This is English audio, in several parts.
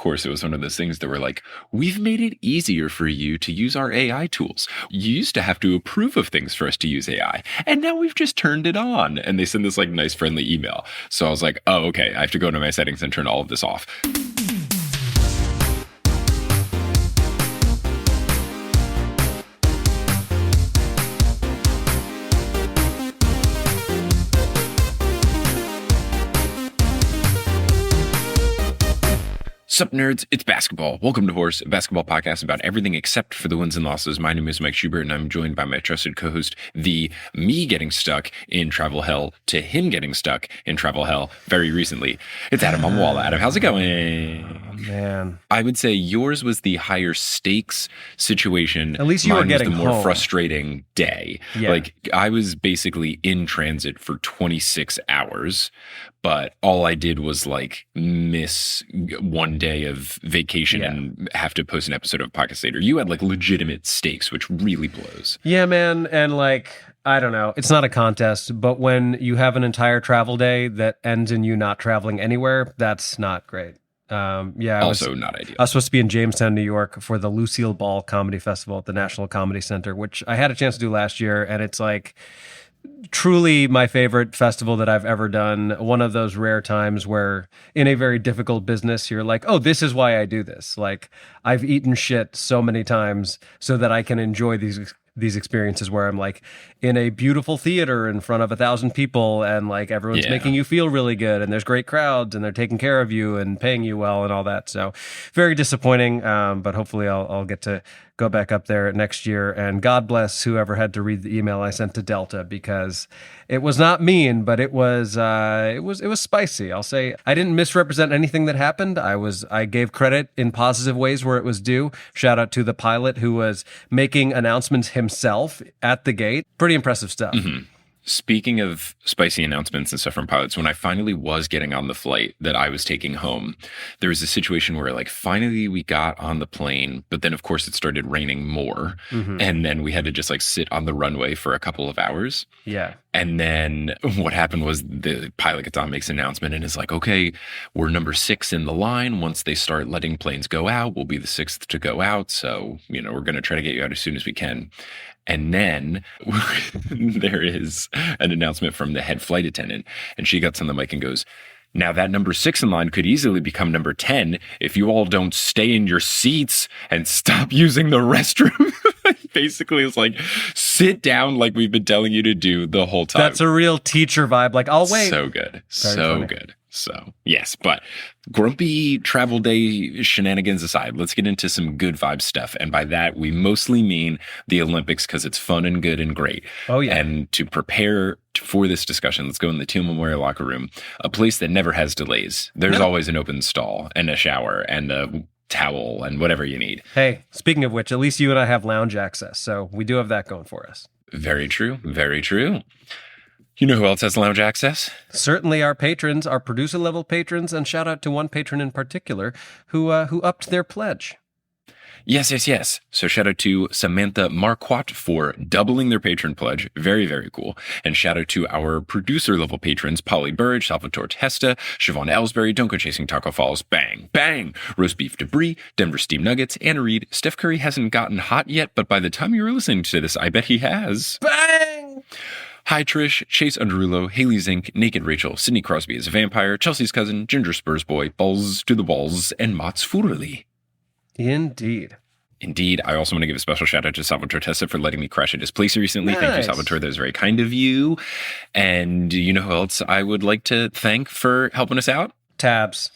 course, it was one of those things that were like, we've made it easier for you to use our AI tools. You used to have to approve of things for us to use AI, and now we've just turned it on. And they send this like nice friendly email. So I was like, oh, okay, I have to go into my settings and turn all of this off. Sup, nerds? It's basketball. Welcome to Horse, a basketball podcast about everything except for the wins and losses. My name is Mike Schubert, and I'm joined by my trusted co-host, the me getting stuck in travel hell to him getting stuck in travel hell very recently. It's Adam Amwala. Adam, how's it going? Oh, man. I would say yours was the higher stakes situation. At least you were getting the more home. Frustrating day. Yeah. Like, I was basically in transit for 26 hours, but all I did was like miss one day of vacation and have to post an episode of podcast later. You had like legitimate stakes, which really blows. Yeah, man. And like, I don't know, it's not a contest, but when you have an entire travel day that ends in you not traveling anywhere, that's not great. Not ideal. I was supposed to be in Jamestown, New York for the Lucille Ball Comedy Festival at the National Comedy Center, which I had a chance to do last year. And it's like truly my favorite festival that I've ever done. One of those rare times where in a very difficult business, you're like, oh, this is why I do this. Like, I've eaten shit so many times so that I can enjoy these experiences where I'm like in a beautiful theater in front of 1,000 people and like everyone's making you feel really good and there's great crowds and they're taking care of you and paying you well and all that. So very disappointing. But hopefully I'll get to go back up there next year, and God bless whoever had to read the email I sent to Delta, because it was not mean, but it was spicy. I'll say I didn't misrepresent anything that happened. I gave credit in positive ways where it was due. Shout out to the pilot who was making announcements himself at the gate. Pretty impressive stuff. Mm-hmm. Speaking of spicy announcements and stuff from pilots, when I finally was getting on the flight that I was taking home, there was a situation where like finally we got on the plane, but then of course it started raining more. Mm-hmm. And then we had to just like sit on the runway for a couple of hours. Yeah. And then what happened was the pilot gets on, makes an announcement and is like, okay, we're number 6 in the line. Once they start letting planes go out, we'll be the 6th to go out. So, we're going to try to get you out as soon as we can. And then there is an announcement from the head flight attendant, and she gets on the mic and goes, now that number 6 in line could easily become number 10 if you all don't stay in your seats and stop using the restroom. Basically, it's like, sit down like we've been telling you to do the whole time. That's a real teacher vibe. Like, I'll wait. So good. So good. So, yes, but grumpy travel day shenanigans aside, let's get into some good vibe stuff. And by that, we mostly mean the Olympics, because it's fun and good and great. Oh, yeah. And to prepare for this discussion, let's go in the Teal Memorial locker room, a place that never has delays. There's always an open stall and a shower and a towel and whatever you need. Hey, speaking of which, at least you and I have lounge access, so we do have that going for us. Very true. Very true. You know who else has lounge access? Certainly our patrons, our producer-level patrons, and shout out to one patron in particular who upped their pledge. Yes. So shout out to Samantha Marquardt for doubling their patron pledge. Very, very cool. And shout out to our producer-level patrons, Polly Burridge, Salvatore Testa, Siobhan Ellsbury, Don't Go Chasing Taco Falls, Bang, Bang, Roast Beef Debris, Denver Steam Nuggets, Anna Reed. Steph Curry hasn't gotten hot yet, but by the time you're listening to this, I bet he has. Bang! Hi Trish, Chase Underulo, Haley Zink, Naked Rachel, Sidney Crosby is a vampire, Chelsea's cousin, Ginger Spurs boy, Balls to the Balls, and Mats Furley. Indeed. I also want to give a special shout out to Salvatore Tessa for letting me crash at his place recently. Nice. Thank you, Salvatore. That was very kind of you. And you know who else I would like to thank for helping us out? Tabs.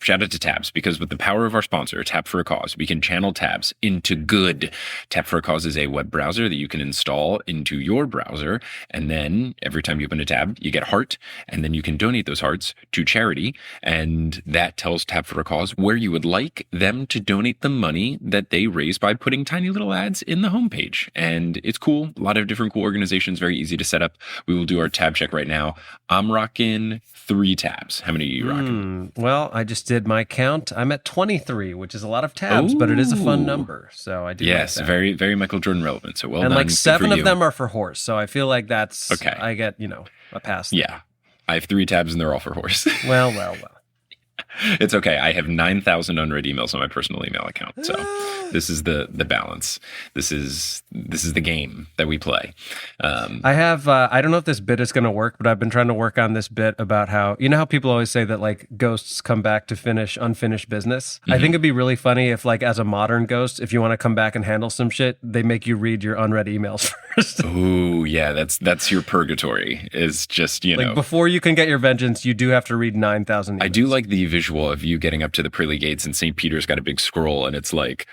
Shout out to Tabs, because with the power of our sponsor, Tap for a Cause, we can channel Tabs into good. Tap for a Cause is a web browser that you can install into your browser. And then every time you open a tab, you get a heart. And then you can donate those hearts to charity. And that tells Tap for a Cause where you would like them to donate the money that they raise by putting tiny little ads in the homepage. And it's cool. A lot of different cool organizations, very easy to set up. We will do our tab check right now. I'm rocking 3 tabs. How many are you rocking? Well, I just did my count. I'm at 23, which is a lot of tabs, but it is a fun number. So I do. Yes, like very, very Michael Jordan relevant. So well and done. like 7 of them are for horse. So I feel like that's okay. I get, a pass. Yeah. I have 3 tabs and they're all for horse. Well. It's okay. I have 9,000 unread emails on my personal email account. So this is the balance. This is the game that we play. I have, I don't know if this bit is going to work, but I've been trying to work on this bit about how, you know how people always say that like ghosts come back to finish unfinished business? Mm-hmm. I think it'd be really funny if like as a modern ghost, if you want to come back and handle some shit, they make you read your unread emails first. Ooh, yeah, that's your purgatory, is just, like, before you can get your vengeance, you do have to read 9,000 emails. I do like the visual of you getting up to the pearly gates and St. Peter's got a big scroll and it's like,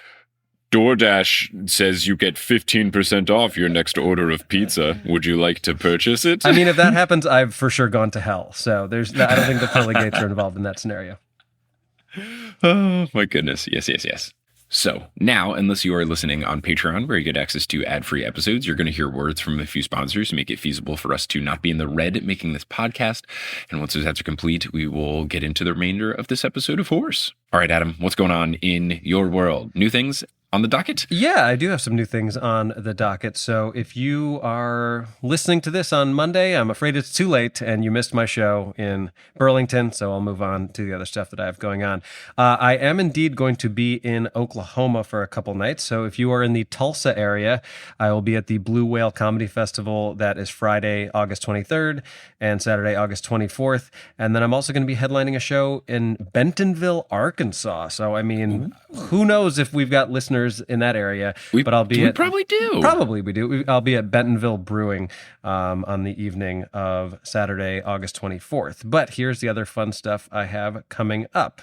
DoorDash says you get 15% off your next order of pizza. Would you like to purchase it? I mean, if that happens, I've for sure gone to hell. So I don't think the pearly gates are involved in that scenario. Oh, my goodness. Yes. So now, unless you are listening on Patreon, where you get access to ad-free episodes, you're going to hear words from a few sponsors to make it feasible for us to not be in the red making this podcast. And once those ads are complete, we will get into the remainder of this episode of Horse. All right, Adam, what's going on in your world? New things on the docket? Yeah, I do have some new things on the docket. So if you are listening to this on Monday, I'm afraid it's too late and you missed my show in Burlington. So I'll move on to the other stuff that I have going on. I am indeed going to be in Oklahoma for a couple nights. So if you are in the Tulsa area, I will be at the Blue Whale Comedy Festival. That is Friday, August 23rd and Saturday, August 24th. And then I'm also going to be headlining a show in Bentonville, Arkansas. So, I mean, who knows if we've got listeners in that area, but I'll be probably do. Probably we do. I'll be at Bentonville Brewing on the evening of Saturday, August 24th. But here's the other fun stuff I have coming up.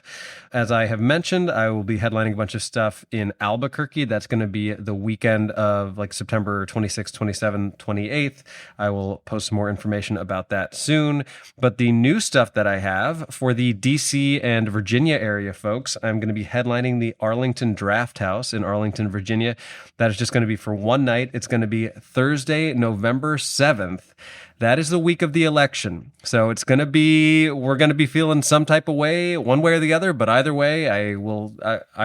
As I have mentioned, I will be headlining a bunch of stuff in Albuquerque. That's going to be the weekend of like September 26th, 27th, 28th. I will post some more information about that soon. But the new stuff that I have for the DC and Virginia area folks, I'm going to be headlining the Arlington Draft House in Arlington, Virginia. That is just going to be for one night. It's going to be Thursday, November 7th. That is the week of the election. So we're going to be feeling some type of way, one way or the other, but either way, I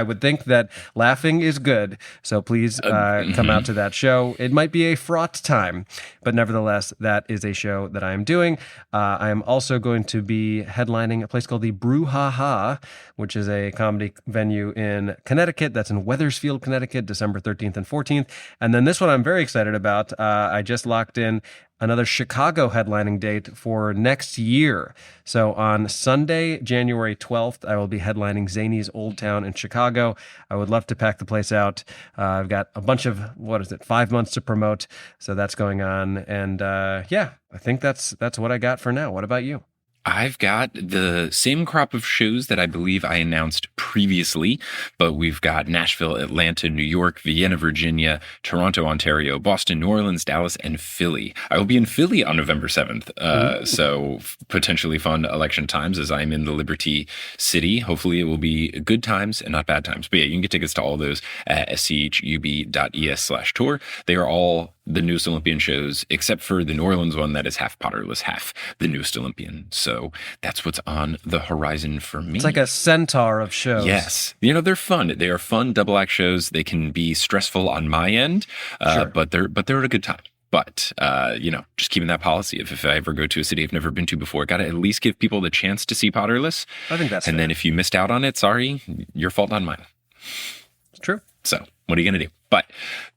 would think that laughing is good. So please come out to that show. It might be a fraught time, but nevertheless, that is a show that I am doing. I am also going to be headlining a place called the Brouhaha, which is a comedy venue in Connecticut. That's in Wethersfield, Connecticut, December 13th and 14th. And then this one I'm very excited about. I just locked in another Chicago headlining date for next year. So on Sunday, January 12th, I will be headlining Zany's Old Town in Chicago. I would love to pack the place out. I've got a bunch of, 5 months to promote. So that's going on. And I think that's what I got for now. What about you? I've got the same crop of shows that I believe I announced previously, but we've got Nashville, Atlanta, New York, Vienna, Virginia, Toronto, Ontario, Boston, New Orleans, Dallas, and Philly. I will be in Philly on November 7th, so potentially fun election times as I'm in the Liberty City. Hopefully it will be good times and not bad times. But yeah, you can get tickets to all those at schub.es/tour. They are all the newest Olympian shows, except for the New Orleans one that is half Potterless, half the newest Olympian. So that's what's on the horizon for me. It's like a Centaur of shows. Yes. They're fun. They are fun double act shows. They can be stressful on my end, sure. but they're a good time. But, just keeping that policy of if I ever go to a city I've never been to before, got to at least give people the chance to see Potterless. I think that's And fair. Then if you missed out on it, sorry, your fault, not mine. It's true. So what are you going to do? But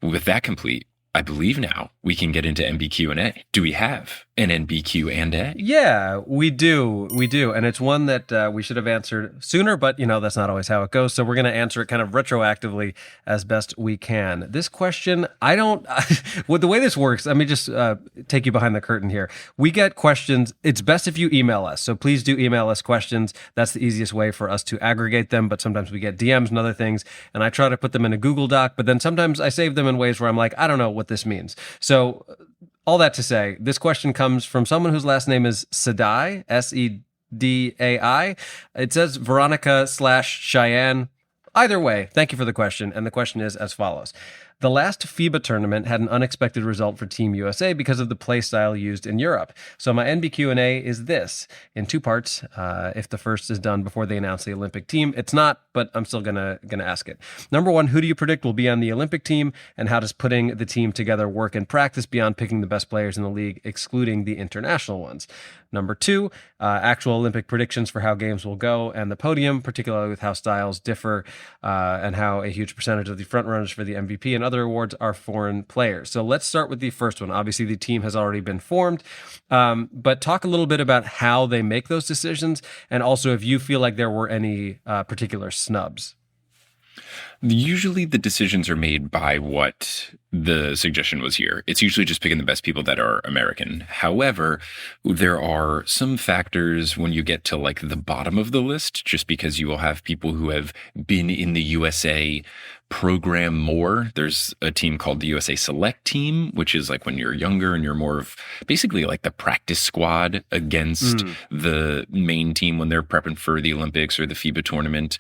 with that complete, I believe now we can get into NBQ&A. Do we have an NBQ&A? Yeah, we do. And it's one that we should have answered sooner, but, that's not always how it goes. So we're going to answer it kind of retroactively as best we can. This question, the way this works, let me just take you behind the curtain here. We get questions. It's best if you email us. So please do email us questions. That's the easiest way for us to aggregate them. But sometimes we get DMs and other things. And I try to put them in a Google Doc, but then sometimes I save them in ways where I'm like, I don't know what this means. So all that to say, this question comes from someone whose last name is Sedai, Sedai. It says Veronica/Cheyenne. Either way, thank you for the question. And the question is as follows. The last FIBA tournament had an unexpected result for Team USA because of the play style used in Europe. So my NBQ&A is this, in two parts. If the first is done before they announce the Olympic team, it's not, but I'm still gonna ask it. Number one, who do you predict will be on the Olympic team, and how does putting the team together work in practice beyond picking the best players in the league, excluding the international ones? Number two, actual Olympic predictions for how games will go and the podium, particularly with how styles differ and how a huge percentage of the frontrunners for the MVP and other awards are foreign players. So let's start with the first one. Obviously, the team has already been formed, but talk a little bit about how they make those decisions, and also if you feel like there were any particular snubs. Usually the decisions are made by what the suggestion was here. It's usually just picking the best people that are American. However, there are some factors when you get to like the bottom of the list, just because you will have people who have been in the USA program more. There's a team called the USA Select Team, which is like when you're younger and you're more of basically like the practice squad against the main team when they're prepping for the Olympics or the FIBA tournament.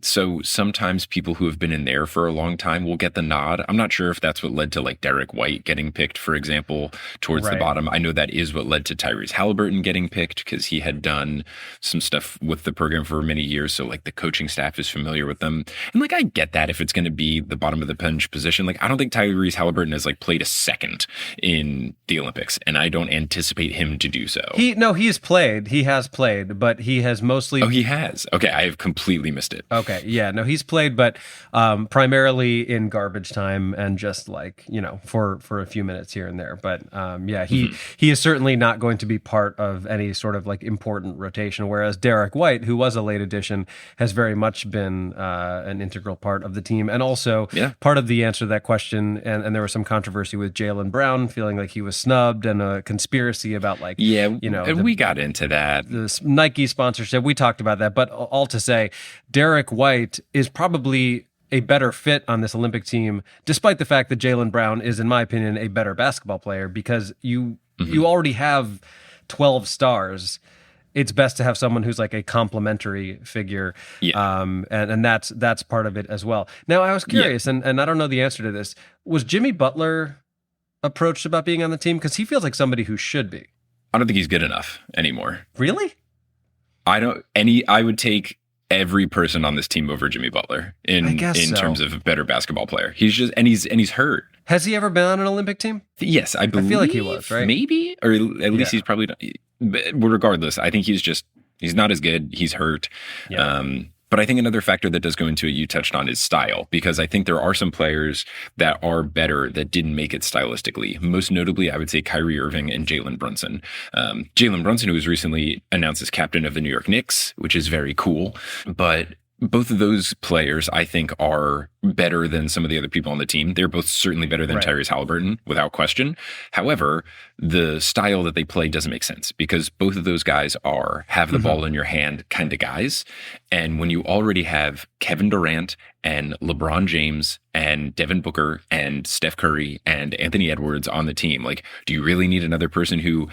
So sometimes people who have been in there for a long time will get the nod. I'm not sure if that's what led to like Derek White getting picked, for example, towards the bottom. I know that is what led to Tyrese Halliburton getting picked because he had done some stuff with the program for many years. So like the coaching staff is familiar with them. And like, I get that if it's going to be the bottom of the bench position. Like, I don't think Tyrese Halliburton has like played a second in the Olympics, and I don't anticipate him to do so. He has played, but he has mostly... Oh, he has? Okay, I have completely missed it. Okay, yeah, no, he's played, but primarily in garbage time and just like, for a few minutes here and there. But he is certainly not going to be part of any sort of like important rotation, whereas Derek White, who was a late addition, has very much been an integral part of the team, and also part of the answer to that question. And there was some controversy with Jaylen Brown feeling like he was snubbed, and a conspiracy about like, we got into that. The Nike sponsorship. We talked about that, but all to say, Derek White is probably a better fit on this Olympic team, despite the fact that Jaylen Brown is, in my opinion, a better basketball player, because you already have 12 stars. It's best to have someone who's like a complementary figure. And that's part of it as well. Now, I was curious, and I don't know the answer to this. Was Jimmy Butler approached about being on the team? Because he feels like somebody who should be. I don't think he's good enough anymore. Really? I would take every person on this team over Jimmy Butler in terms of a better basketball player. He's hurt. Has he ever been on an Olympic team? Yes, I believe. I feel like he was, right? Maybe, or at least he's probably not. But regardless, I think he's not as good. He's hurt. Yeah. But I think another factor that does go into it, you touched on, is style, because I think there are some players that are better that didn't make it stylistically. Most notably, I would say Kyrie Irving and Jalen Brunson. Jalen Brunson, who was recently announced as captain of the New York Knicks, which is very cool. But both of those players, I think, are better than some of the other people on the team. They're both certainly better than Tyrese Halliburton, without question. However, the style that they play doesn't make sense, because both of those guys are have the ball in your hand kind of guys. And when you already have Kevin Durant and LeBron James and Devin Booker and Steph Curry and Anthony Edwards on the team, like, do you really need another person who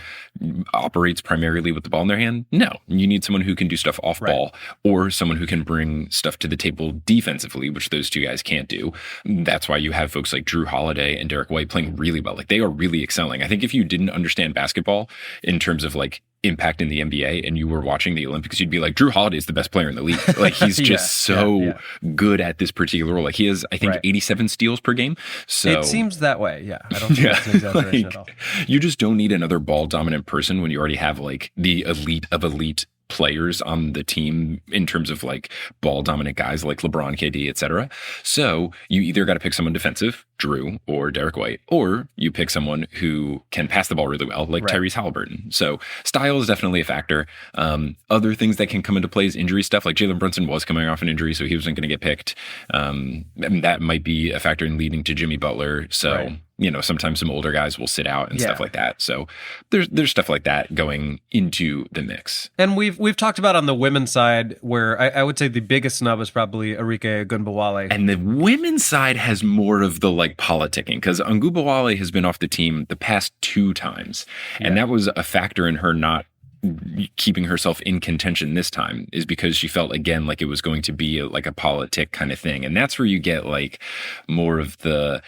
operates primarily with the ball in their hand? No. You need someone who can do stuff off ball, or someone who can bring stuff to the table defensively, which those two guys can't do. That's why you have folks like Drew Holiday and Derek White playing really well. Like, they are really excelling. I think if you didn't understand basketball in terms of like impact in the NBA and you were watching the Olympics, you'd be like, Drew Holiday is the best player in the league. Like, he's just good at this particular role. Like, he has, I think, 87 steals per game. So it seems that way. Yeah. I don't think that's an exaggeration at all. You just don't need another ball dominant person when you already have like the elite of elite players on the team in terms of like ball dominant guys like LeBron, KD, etc. So you either got to pick someone defensive, Drew or Derek White, or you pick someone who can pass the ball really well, like Tyrese Halliburton. So style is definitely a factor. Other things that can come into play is injury stuff. Like Jalen Brunson was coming off an injury, so he wasn't going to get picked. And that might be a factor in leading to Jimmy Butler. So sometimes some older guys will sit out and stuff like that. So there's stuff like that going into the mix. And we've talked about on the women's side, where I would say the biggest snub is probably Arike Ogunbowale. And the women's side has more of the like politicking, because Ogunbowale has been off the team the past 2 times. And that was a factor in her not keeping herself in contention this time is because she felt again like it was going to be like a politic kind of thing. And that's where you get like more of the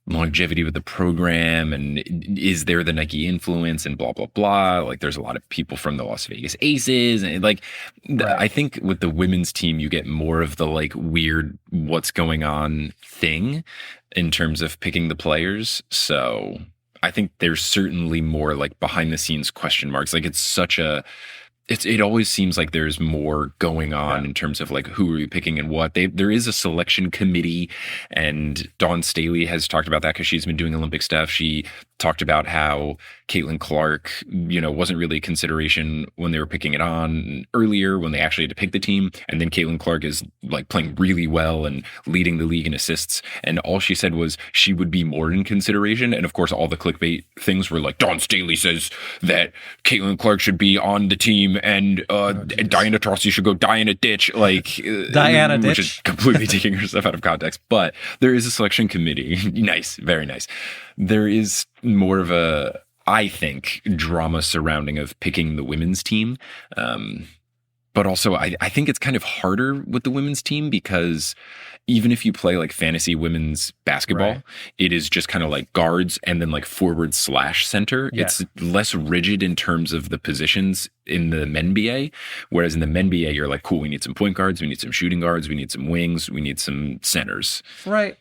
longevity with the program, and is there the Nike influence and blah, blah, blah. Like there's a lot of people from the Las Vegas Aces, and like I think with the women's team, you get more of the like weird what's going on thing in terms of picking the players. So I think there's certainly more like behind the scenes question marks. Like it always seems like there's more going on in terms of like who are you picking and what. There is a selection committee, and Dawn Staley has talked about that because she's been doing Olympic stuff. She talked about how Caitlin Clark, wasn't really a consideration when they were picking it on earlier when they actually had to pick the team. And then Caitlin Clark is like playing really well and leading the league in assists. And all she said was she would be more in consideration. And of course, all the clickbait things were like, Dawn Staley says that Caitlin Clark should be on the team and Diana Taurasi should go die in a ditch. Like Diana which ditch. is completely taking herself out of context. But there is a selection committee. Nice. Very nice. There is more of a, I think, drama surrounding of picking the women's team. But also, I think it's kind of harder with the women's team because even if you play like fantasy women's basketball, it is just kind of like guards and then like forward / center. Yeah. It's less rigid in terms of the positions in the MenBA. Whereas in the MenBA, you're like, cool, we need some point guards, we need some shooting guards, we need some wings, we need some centers. Right.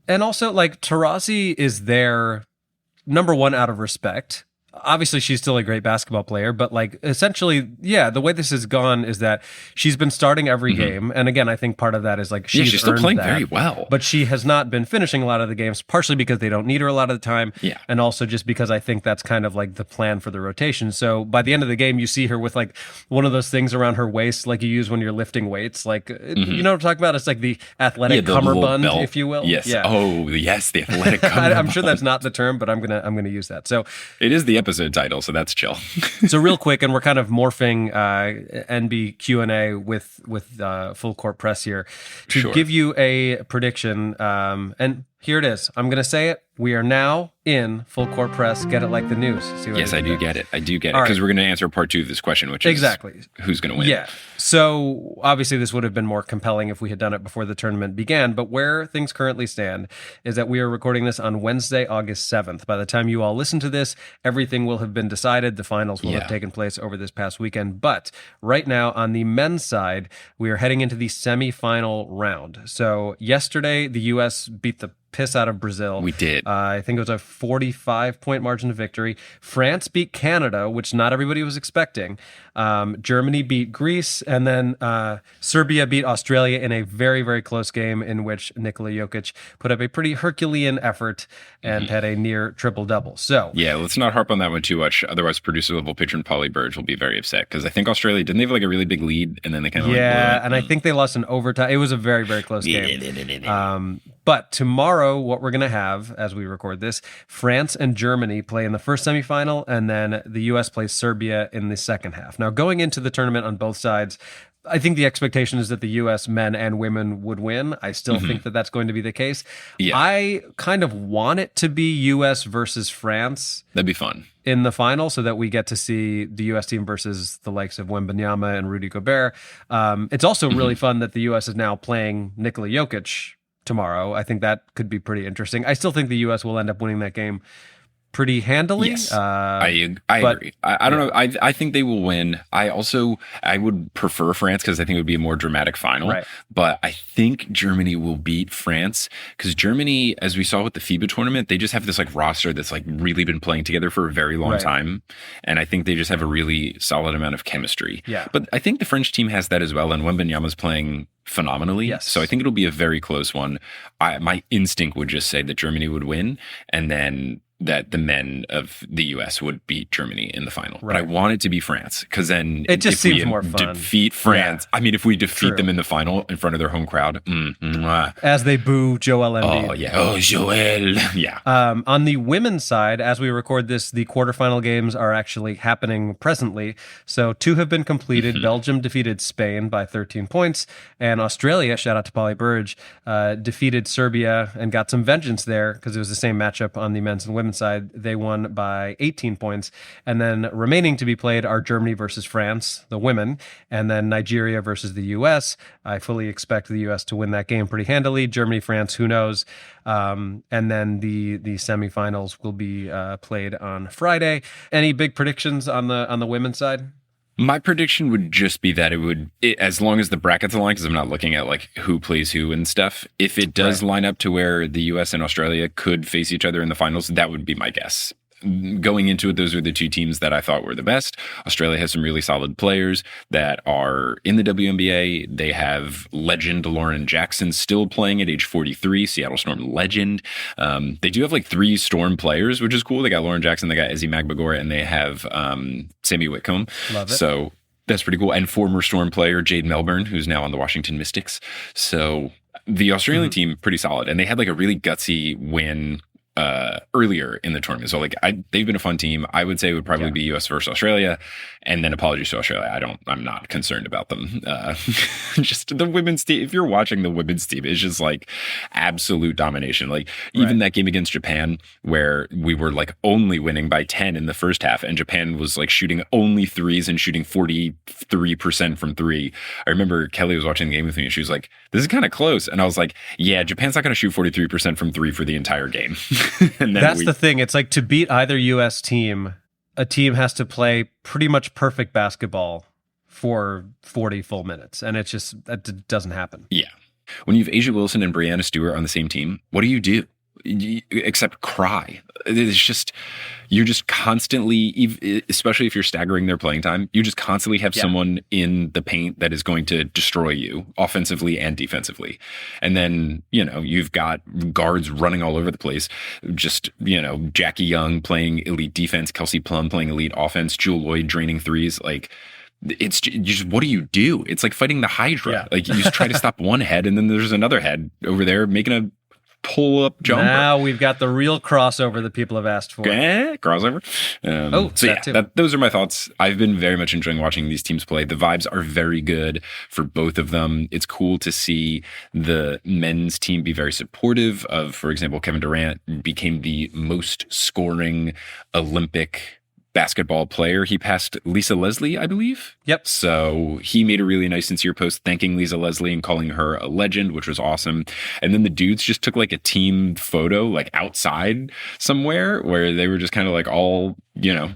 And also, like, Taurasi is there, number one, out of respect. Obviously, she's still a great basketball player, but like essentially, the way this has gone is that she's been starting every game. And again, I think part of that is like she's still playing very well. But she has not been finishing a lot of the games, partially because they don't need her a lot of the time. Yeah. And also just because I think that's kind of like the plan for the rotation. So by the end of the game, you see her with like one of those things around her waist, like you use when you're lifting weights. Like, you know what I'm talking about? It's like the athletic cummerbund, if you will. Yes. Yeah. Oh, yes, the athletic cummerbund. I'm sure that's not the term, but I'm gonna use that. So it is the episode title, so that's chill. So real quick, and we're kind of morphing NB Q&A with full court press here to give you a prediction. And here it is. I'm going to say it. We are now in full court press. Get it like the news. Yes, I do get it. I do get it. Because we're going to answer part 2 of this question, which is who's going to win. Yeah. So obviously this would have been more compelling if we had done it before the tournament began. But where things currently stand is that we are recording this on Wednesday, August 7th. By the time you all listen to this, everything will have been decided. The finals will have taken place over this past weekend. But right now on the men's side, we are heading into the semifinal round. So yesterday, the U.S. beat the piss out of Brazil. We did. I think it was a 45-point margin of victory. France beat Canada, which not everybody was expecting. Germany beat Greece, and then Serbia beat Australia in a very, very close game in which Nikola Jokic put up a pretty Herculean effort and had a near triple-double. So yeah, let's not harp on that one too much. Otherwise, producer-level patron Polly Burge will be very upset because I think Australia, didn't they have like a really big lead and then they kind of and I think they lost in overtime. It was a very, very close game. But tomorrow, what we're going to have as we record this, France and Germany play in the first semifinal, and then the U.S. plays Serbia in the second half. Now, going into the tournament on both sides, I think the expectation is that the U.S. men and women would win. I still think that that's going to be the case. Yeah. I kind of want it to be U.S. versus France. That'd be fun. In the final, so that we get to see the U.S. team versus the likes of Wembanyama and Rudy Gobert. It's also really fun that the U.S. is now playing Nikola Jokic tomorrow. I think that could be pretty interesting. I still think the U.S. will end up winning that game pretty handily. Yes, I agree. I don't know. I think they will win. I would prefer France because I think it would be a more dramatic final. Right. But I think Germany will beat France because Germany, as we saw with the FIBA tournament, they just have this like roster that's like really been playing together for a very long time. And I think they just have a really solid amount of chemistry. Yeah. But I think the French team has that as well. And Wembanyama's playing phenomenally. Yes. So I think it'll be a very close one. My instinct would just say that Germany would win, and then that the men of the U.S. would beat Germany in the final. Right. But I want it to be France because then it just seems more fun. Defeat France. Yeah. I mean, if we defeat them in the final in front of their home crowd. As they boo Joel Embiid. Oh, yeah. Oh, Joel. Yeah. On the women's side, as we record this, the quarterfinal games are actually happening presently. So 2 have been completed. Belgium defeated Spain by 13 points. And Australia, shout out to Polly Burge, defeated Serbia and got some vengeance there because it was the same matchup on the men's and women's women's side, they won by 18 points. And then remaining to be played are Germany versus France, the women, and then Nigeria versus the U.S. I fully expect the U.S. to win that game pretty handily. Germany, France, who knows? And then the semifinals will be played on Friday. Any big predictions on the women's side? My prediction would just be that as long as the brackets align, because I'm not looking at like who plays who and stuff, if it does line up to where the US and Australia could face each other in the finals, that would be my guess. Going into it, those are the two teams that I thought were the best. Australia has some really solid players that are in the WNBA. They have legend Lauren Jackson still playing at age 43, Seattle Storm legend. They do have like 3 Storm players, which is cool. They got Lauren Jackson, they got Ezzy Magbagor, and they have Sammy Whitcomb. Love it. So that's pretty cool. And former Storm player Jade Melbourne, who's now on the Washington Mystics. So the Australian team, pretty solid. And they had like a really gutsy win earlier in the tournament. So like they've been a fun team. I would say it would probably be US versus Australia, and then apologies to Australia. I'm not concerned about them. Just the women's team. If you're watching the women's team, it's just like absolute domination. Like even that game against Japan where we were like only winning by 10 in the first half and Japan was like shooting only threes and shooting 43% from 3. I remember Kelly was watching the game with me and she was like, this is kind of close. And I was like, yeah, Japan's not going to shoot 43% from 3 for the entire game. And then that's the thing. It's like to beat either U.S. team, a team has to play pretty much perfect basketball for 40 full minutes. And it's just, that doesn't happen. Yeah. When you have Asia Wilson and Brianna Stewart on the same team, what do? Except cry. It's just, you're just constantly, especially if you're staggering their playing time, you just constantly have someone in the paint that is going to destroy you offensively and defensively. And then, you've got guards running all over the place. Just, Jackie Young playing elite defense, Kelsey Plum playing elite offense, Jewel Lloyd draining threes. Like, it's just, what do? It's like fighting the Hydra. Yeah. Like you just try to stop one head and then there's another head over there making a pull-up jumper. Now we've got the real crossover that people have asked for. Crossover. Those are my thoughts. I've been very much enjoying watching these teams play. The vibes are very good for both of them. It's cool to see the men's team be very supportive of, for example, Kevin Durant became the most scoring Olympic basketball player. He passed Lisa Leslie, I believe. Yep. So he made a really nice sincere post thanking Lisa Leslie and calling her a legend, which was awesome. And then the dudes just took like a team photo like outside somewhere where they were just kind of like all,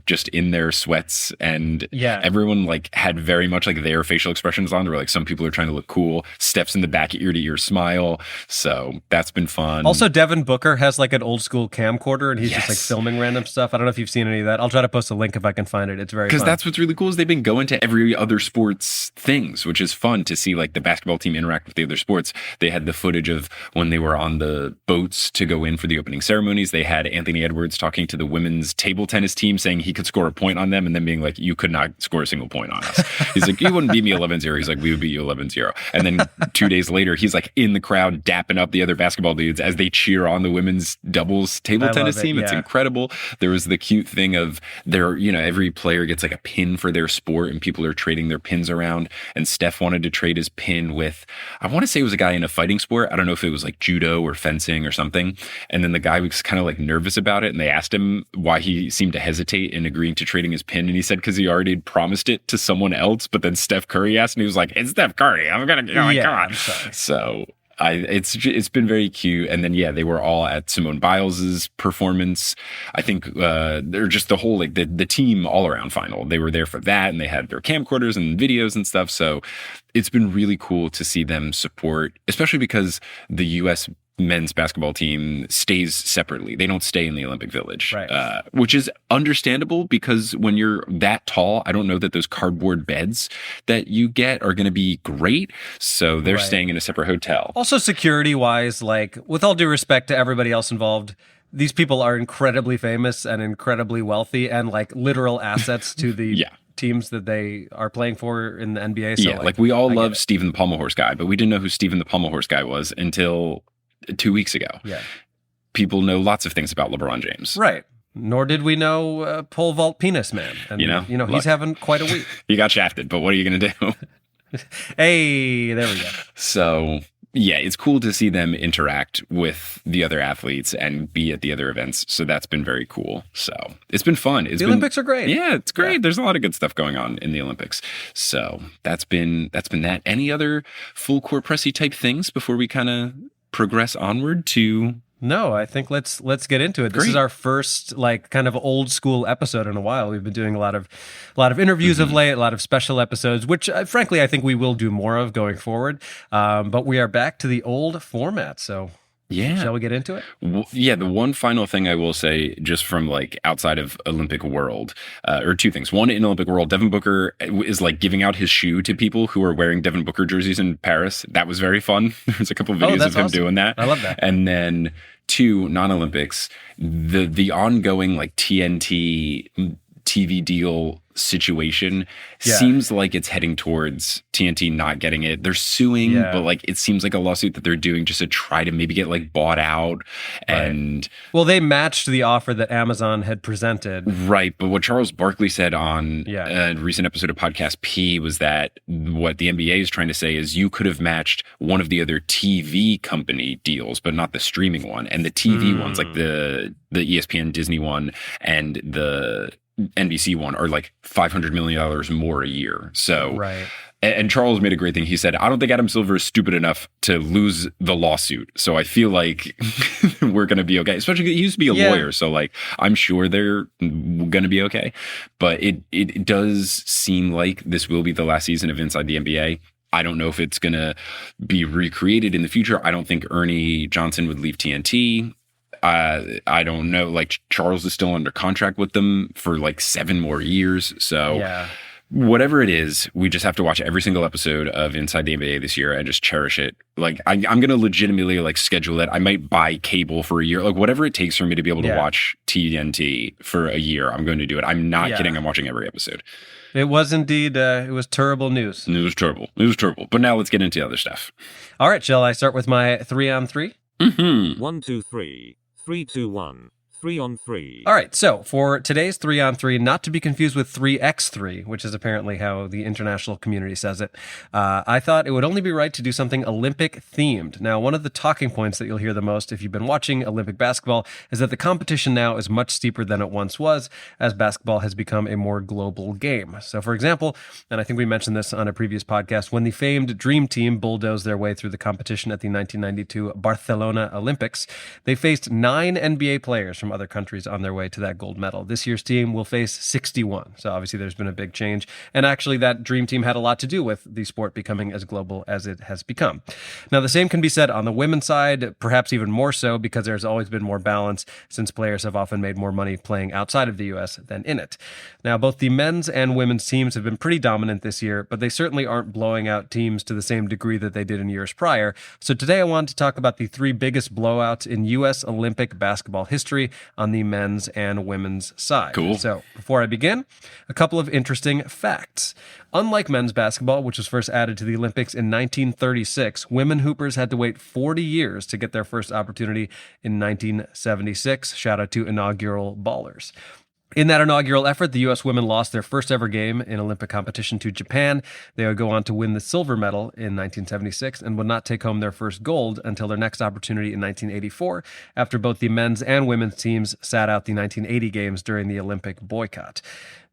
just in their sweats, and everyone like had very much like their facial expressions on. There were like some people are trying to look cool, Steph's in the back, ear to ear smile. So that's been fun. Also, Devin Booker has like an old school camcorder and he's just like filming random stuff. I don't know if you've seen any of that. I'll try to post a link if I can find it. It's very fun. Because that's what's really cool is they've been going to every other sports things, which is fun to see like the basketball team interact with the other sports. They had the footage of when they were on the boats to go in for the opening ceremonies. They had Anthony Edwards talking to the women's table tennis team saying he could score a point on them and then being like, you could not score a single point on us. He's like, you wouldn't beat me 11-0. He's like, we would beat you 11-0. And then 2 days later, he's like in the crowd dapping up the other basketball dudes as they cheer on the women's doubles table tennis team. It's incredible. There was the cute thing of every player gets like a pin for their sport and people are trading their pins around. And Steph wanted to trade his pin with, I want to say it was a guy in a fighting sport. I don't know if it was like judo or fencing or something. And then the guy was kind of like nervous about it. And they asked him why he seemed to hesitate in agreeing to trading his pin. And he said, because he already had promised it to someone else. But then Steph Curry asked and he was like, it's Steph Curry. I'm going to go. I'm sorry. So it's been very cute. And then, they were all at Simone Biles's performance. I think they're just the whole, like the team all around final. They were there for that and they had their camcorders and videos and stuff. So it's been really cool to see them support, especially because the U.S. men's basketball team stays separately. They don't stay in the Olympic Village, which is understandable because when you're that tall, I don't know that those cardboard beds that you get are going to be great. So they're staying in a separate hotel. Also, security wise, like with all due respect to everybody else involved, these people are incredibly famous and incredibly wealthy and like literal assets to the teams that they are playing for in the NBA. So like we all love Stephen the Pommel Horse guy, but we didn't know who Stephen the Pommel Horse guy was until 2 weeks ago. Yeah. People know lots of things about LeBron James. Right. Nor did we know pole vault penis man. And, look, he's having quite a week. He got shafted, but what are you going to do? Hey, there we go. So yeah, it's cool to see them interact with the other athletes and be at the other events. So that's been very cool. So it's been fun. The Olympics are great. Yeah, it's great. Yeah. There's a lot of good stuff going on in the Olympics. So that's been that. Any other full court pressy type things before we kind of progress onward to... No, I think let's get into it. This is our first like kind of old school episode in a while. We've been doing a lot of interviews of late, a lot of special episodes, which frankly I think we will do more of going forward. But we are back to the old format. So yeah, shall we get into it? Yeah, the one final thing I will say, just from like outside of Olympic world, or two things. One, in Olympic world, Devin Booker is like giving out his shoe to people who are wearing Devin Booker jerseys in Paris. That was very fun. There's a couple of videos of him doing that. I love that. And then two, non-Olympics, the ongoing like TNT TV deal situation seems like it's heading towards TNT not getting it. They're suing, but like it seems like a lawsuit that they're doing just to try to maybe get like bought out. And well, they matched the offer that Amazon had presented. Right. But what Charles Barkley said on a recent episode of Podcast P was that what the NBA is trying to say is you could have matched one of the other TV company deals, but not the streaming one. And the TV ones, like the ESPN Disney one and the NBC one, are like $500 million more a year. So, and Charles made a great thing. He said, I don't think Adam Silver is stupid enough to lose the lawsuit. So I feel like we're going to be okay. Especially he used to be a lawyer. So like, I'm sure they're going to be okay. But it does seem like this will be the last season of Inside the NBA. I don't know if it's going to be recreated in the future. I don't think Ernie Johnson would leave TNT. I don't know. Like Charles is still under contract with them for like 7 more years. So whatever it is, we just have to watch every single episode of Inside the NBA this year and just cherish it. Like I'm going to legitimately like schedule it. I might buy cable for a year, like whatever it takes for me to be able to watch TNT for a year. I'm going to do it. I'm not kidding. I'm watching every episode. It was indeed, it was terrible news. It was terrible. But now let's get into other stuff. All right. Shall I start with my 3-on-3? 1, 2, 3. 3, 2, 1. 3-on-3. All right, so for today's 3-on-3, not to be confused with 3x3, which is apparently how the international community says it, I thought it would only be right to do something Olympic-themed. Now, one of the talking points that you'll hear the most if you've been watching Olympic basketball is that the competition now is much steeper than it once was, as basketball has become a more global game. So, for example, and I think we mentioned this on a previous podcast, when the famed Dream Team bulldozed their way through the competition at the 1992 BarTHelona Olympics, they faced 9 NBA players from other countries on their way to that gold medal. This year's team will face 61. So obviously there's been a big change. And actually that dream team had a lot to do with the sport becoming as global as it has become. Now the same can be said on the women's side, perhaps even more so because there's always been more balance since players have often made more money playing outside of the US than in it. Now both the men's and women's teams have been pretty dominant this year, but they certainly aren't blowing out teams to the same degree that they did in years prior. So today I wanted to talk about the 3 biggest blowouts in US Olympic basketball history on the men's and women's side. Cool. So before I begin, a couple of interesting facts. Unlike men's basketball, which was first added to the Olympics in 1936, women hoopers had to wait 40 years to get their first opportunity in 1976. Shout out to inaugural ballers. In that inaugural effort, the U.S. women lost their first ever game in Olympic competition to Japan. They would go on to win the silver medal in 1976 and would not take home their first gold until their next opportunity in 1984, after both the men's and women's teams sat out the 1980 games during the Olympic boycott.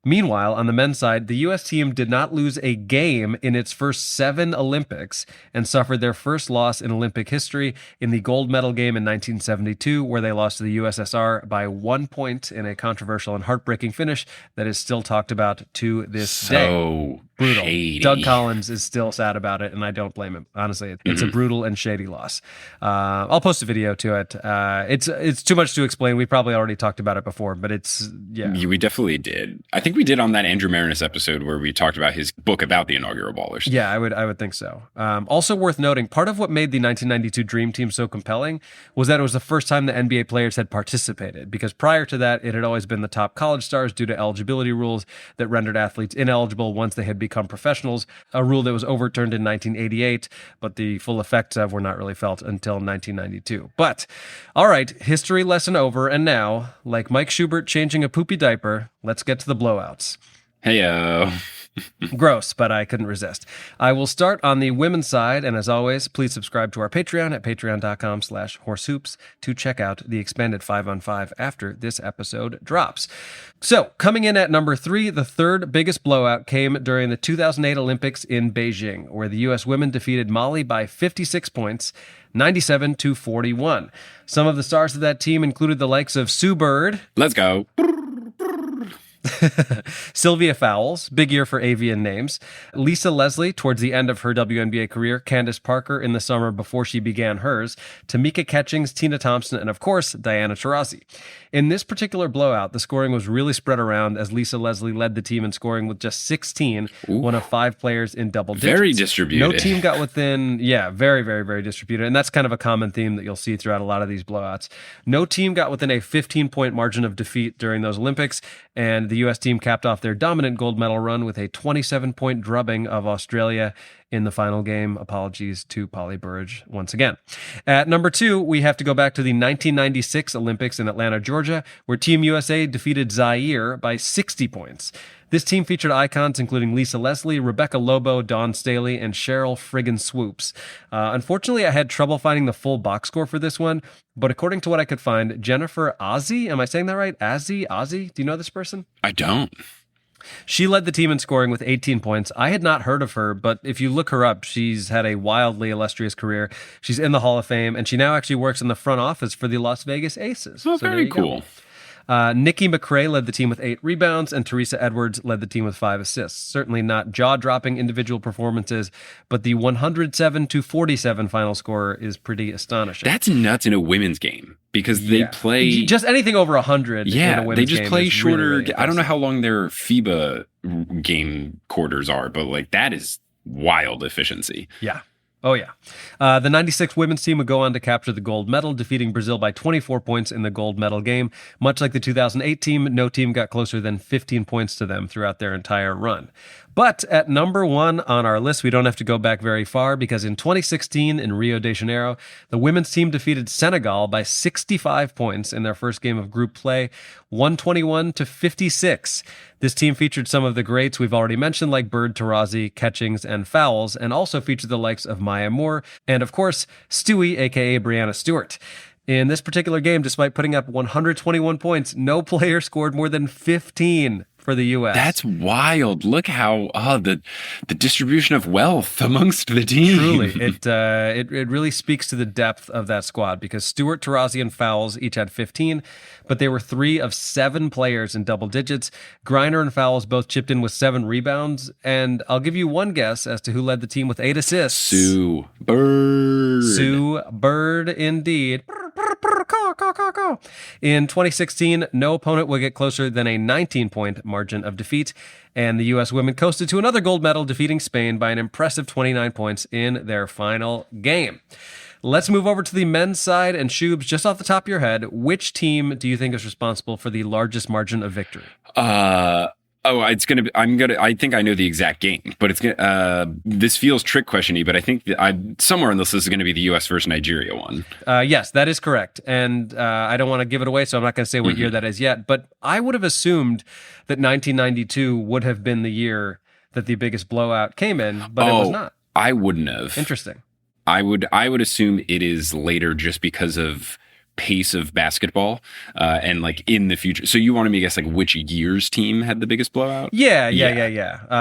Meanwhile, on the men's side, the U.S. team did not lose a game in its first 7 Olympics and suffered their first loss in Olympic history in the gold medal game in 1972, where they lost to the USSR by 1 point in a controversial and heartbreaking finish that is still talked about to this day. Brutal. Shady. Doug Collins is still sad about it, and I don't blame him. Honestly, it's a brutal and shady loss. I'll post a video to it. It's too much to explain. We probably already talked about it before, but we definitely did. I think we did on that Andrew Marinus episode where we talked about his book about the inaugural ballers. Yeah, I would think so. Also worth noting, part of what made the 1992 Dream Team so compelling was that it was the first time the NBA players had participated, because prior to that, it had always been the top college stars due to eligibility rules that rendered athletes ineligible once they had become professionals, a rule that was overturned in 1988, but the full effects of were not really felt until 1992. But, all right, history lesson over, and now, like Mike Schubert changing a poopy diaper, let's get to the blowouts. Heyo. Gross, but I couldn't resist. I will start on the women's side, and as always, please subscribe to our Patreon at patreon.com/horsehoops to check out the expanded 5-on-5 after this episode drops. So, coming in at number 3, the third biggest blowout came during the 2008 Olympics in Beijing, where the U.S. women defeated Mali by 56 points, 97-41. Some of the stars of that team included the likes of Sue Bird. Let's go. Sylvia Fowles, big year for avian names. Lisa Leslie, towards the end of her WNBA career. Candace Parker in the summer before she began hers. Tamika Catchings, Tina Thompson, and of course, Diana Taurasi. In this particular blowout, the scoring was really spread around as Lisa Leslie led the team in scoring with just 16, one of 5 players in double digits. Very distributed. No team got within, very, very, very distributed. And that's kind of a common theme that you'll see throughout a lot of these blowouts. No team got within a 15-point margin of defeat during those Olympics, and the U.S. team capped off their dominant gold medal run with a 27-point drubbing of Australia in the final game. Apologies to Polly Burridge once again. At number 2, we have to go back to the 1996 Olympics in Atlanta, Georgia, where Team USA defeated Zaire by 60 points. This team featured icons including Lisa Leslie, Rebecca Lobo, Dawn Staley, and Cheryl friggin' Swoops. Unfortunately, I had trouble finding the full box score for this one, but according to what I could find, Jennifer Ozzie, am I saying that right? Ozzie? Do you know this person? I don't. She led the team in scoring with 18 points. I had not heard of her, but if you look her up, she's had a wildly illustrious career. She's in the Hall of Fame, and she now actually works in the front office for the Las Vegas Aces. Oh, so very cool. Go. Nikki McRae led the team with 8 rebounds, and Teresa Edwards led the team with 5 assists. Certainly not jaw-dropping individual performances, but the 107-47 final score is pretty astonishing. That's nuts in a women's game because they play just anything over 100. Yeah, in a they just play shorter. Really, really I don't know how long their FIBA game quarters are, but like that is wild efficiency. Yeah. Oh, yeah. The 96 women's team would go on to capture the gold medal, defeating Brazil by 24 points in the gold medal game. Much like the 2008 team, no team got closer than 15 points to them throughout their entire run. But at number 1 on our list, we don't have to go back very far because in 2016 in Rio de Janeiro, the women's team defeated Senegal by 65 points in their first game of group play, 121-56. This team featured some of the greats we've already mentioned, like Bird, Taurasi, Catchings, and Fowles, and also featured the likes of Maya Moore and, of course, Stewie, a.k.a. Brianna Stewart. In this particular game, despite putting up 121 points, no player scored more than 15 for the U.S. That's wild. Look how the distribution of wealth amongst the team. Truly, it really speaks to the depth of that squad because Stewart, Taurasi, and Fowles each had 15, but they were 3 of 7 players in double digits. Griner and Fowles both chipped in with 7 rebounds, and I'll give you one guess as to who led the team with 8 assists. Sue Bird. Sue Bird, indeed. In 2016, no opponent would get closer than a 19-point margin of defeat, and the U.S. women coasted to another gold medal, defeating Spain by an impressive 29 points in their final game. Let's move over to the men's side, and Schubes, just off the top of your head, which team do you think is responsible for the largest margin of victory? It's gonna be. I think I know the exact game, but it's gonna. This feels trick questiony, but I think somewhere on this list is going to be the U.S. versus Nigeria one. Yes, that is correct, and I don't want to give it away, so I'm not going to say what year that is yet. But I would have assumed that 1992 would have been the year that the biggest blowout came in, but it was not. I wouldn't have. Interesting. I would assume it is later just because of pace of basketball and like in the future. So you wanted me to guess like which year's team had the biggest blowout? Yeah.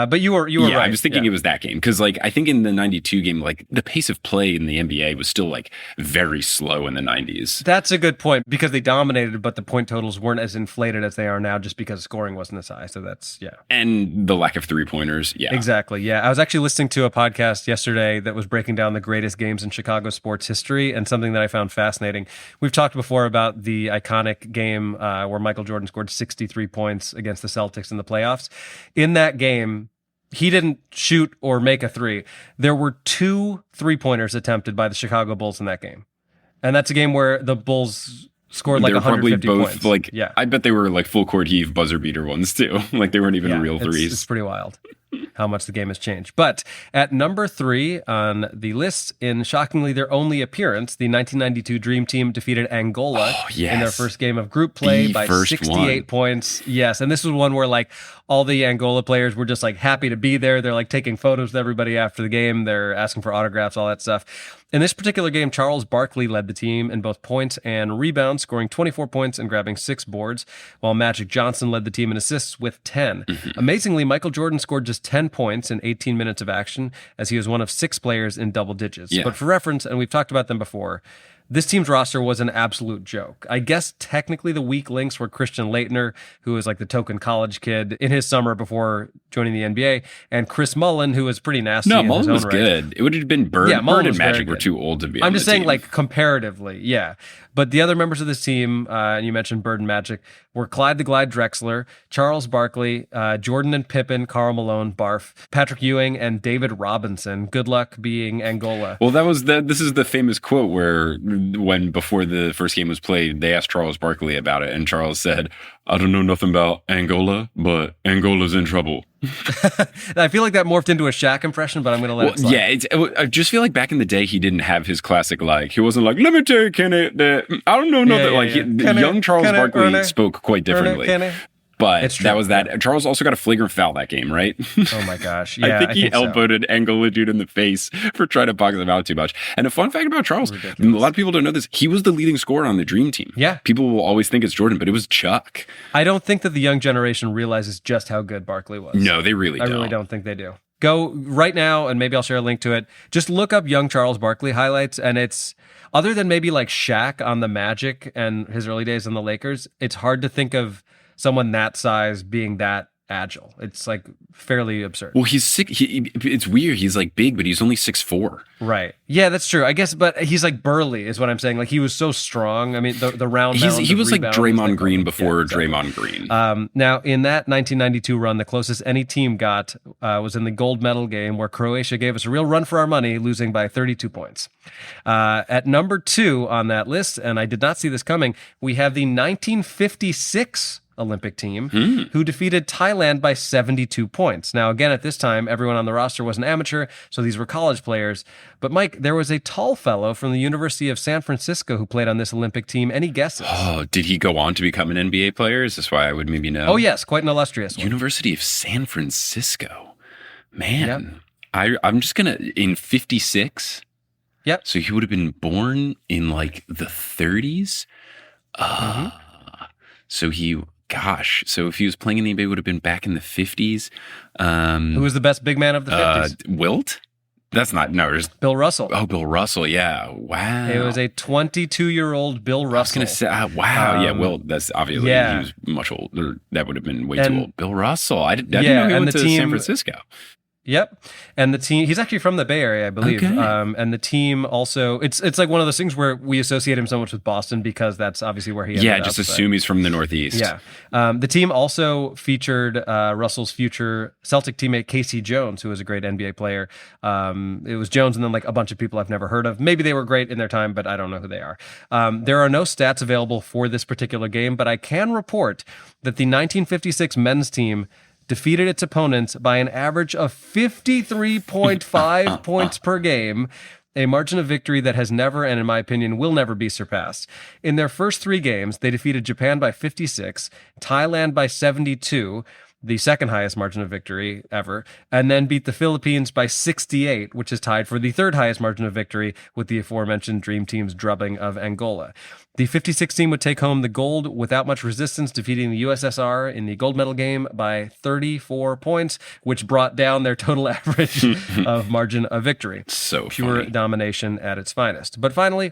But you were right. I was thinking it was that game because like I think in the 92 game, like the pace of play in the NBA was still like very slow in the 90s. That's a good point because they dominated, but the point totals weren't as inflated as they are now just because scoring wasn't as high. So that's, And the lack of 3-pointers. Yeah. Exactly. Yeah. I was actually listening to a podcast yesterday that was breaking down the greatest games in Chicago sports history, and something that I found fascinating. We've talked before about the iconic game where Michael Jordan scored 63 points against the Celtics in the playoffs. In that game, he didn't shoot or make a 3. There were 2 3-pointers attempted by the Chicago Bulls in that game. And that's a game where the Bulls scored like 150 points. Like, I bet they were like full court heave buzzer beater ones too. Like they weren't even real threes. It's pretty wild. how much the game has changed. But at number 3 on the list, in shockingly their only appearance, the 1992 Dream Team defeated Angola in their first game of group play by 68 points. Yes, and this was one where like all the Angola players were just like happy to be there. They're like taking photos with everybody after the game. They're asking for autographs, all that stuff. In this particular game, Charles Barkley led the team in both points and rebounds, scoring 24 points and grabbing 6 boards, while Magic Johnson led the team in assists with 10. Amazingly, Michael Jordan scored just 10 points in 18 minutes of action, as he was one of 6 players in double digits. But for reference, and we've talked about them before, this team's roster was an absolute joke. I guess technically the weak links were Christian Laettner, who was like the token college kid in his summer before joining the NBA, and Chris Mullin, who was pretty nasty. No, Mullin was good. It would have been Bird. Yeah, Bird and Magic were too old to be on I'm just the saying, team. like, comparatively, yeah. But the other members of this team, and you mentioned Bird and Magic, were Clyde the Glide Drexler, Charles Barkley, Jordan and Pippen, Karl Malone, Barf, Patrick Ewing, and David Robinson. Good luck being Angola. Well, this is the famous quote where when before the first game was played, they asked Charles Barkley about it, and Charles said, "I don't know nothing about Angola, but Angola's in trouble." I feel like that morphed into a Shaq impression, but I'm going to let it slide. Yeah, I just feel like back in the day, he didn't have his classic, like, he wasn't like, "Let me tell you, Kenny, that I don't know nothing." Young Charles Barkley spoke quite differently. But that was that. Charles also got a flagrant foul that game, right? Oh my gosh. Yeah, I think he elbowed Angola dude in the face for trying to box him out too much. And a fun fact about Charles, a lot of people don't know this, he was the leading scorer on the Dream Team. Yeah. People will always think it's Jordan, but it was Chuck. I don't think that the young generation realizes just how good Barkley was. No, they really don't. I really don't think they do. Go right now, and maybe I'll share a link to it. Just look up young Charles Barkley highlights, and it's, other than maybe like Shaq on the Magic and his early days in the Lakers, it's hard to think of someone that size being that agile. It's like fairly absurd. Well, he's sick. It's weird. He's like big, but he's only 6'4". Right. Yeah, that's true. I guess, but he's like burly is what I'm saying. Like he was so strong. I mean, the round. He was like Draymond Green before Draymond Green. Now, in that 1992 run, the closest any team got was in the gold medal game where Croatia gave us a real run for our money, losing by 32 points. At number 2 on that list, and I did not see this coming, we have the 1956 Olympic team who defeated Thailand by 72 points. Now, again, at this time, everyone on the roster was an amateur, so these were college players. But Mike, there was a tall fellow from the University of San Francisco who played on this Olympic team. Any guesses? Oh, did he go on to become an NBA player? Is this why I would maybe know? Oh, yes, quite an illustrious one. University of San Francisco. Man, yep. I'm just going to, in 56. Yep. So he would have been born in like the 30s. So if he was playing in the NBA, it would have been back in the 50s. Who was the best big man of the 50s? Wilt? That's not, no. Bill Russell. Oh, Bill Russell, yeah. Wow. It was a 22-year-old Bill Russell. I was going to say, wow, yeah, Wilt, that's obviously, he was much older. That would have been way too old. Bill Russell. I didn't know he went to San Francisco. Yep. And the team, he's actually from the Bay Area, I believe. Okay. And the team also, it's like one of those things where we associate him so much with Boston because that's obviously where he ended up. Yeah, just assume he's from the Northeast. Yeah. The team also featured Russell's future Celtic teammate Casey Jones, who was a great NBA player. It was Jones and then like a bunch of people I've never heard of. Maybe they were great in their time, but I don't know who they are. There are no stats available for this particular game, but I can report that the 1956 men's team defeated its opponents by an average of 53.5 points per game, a margin of victory that has never, and in my opinion, will never be surpassed. In their first 3 games, they defeated Japan by 56, Thailand by 72, the second highest margin of victory ever, and then beat the Philippines by 68, which is tied for the third highest margin of victory with the aforementioned Dream Team's drubbing of Angola. The 56 team would take home the gold without much resistance, defeating the USSR in the gold medal game by 34 points, which brought down their total average of margin of victory. So pure funny. Domination at its finest. But finally,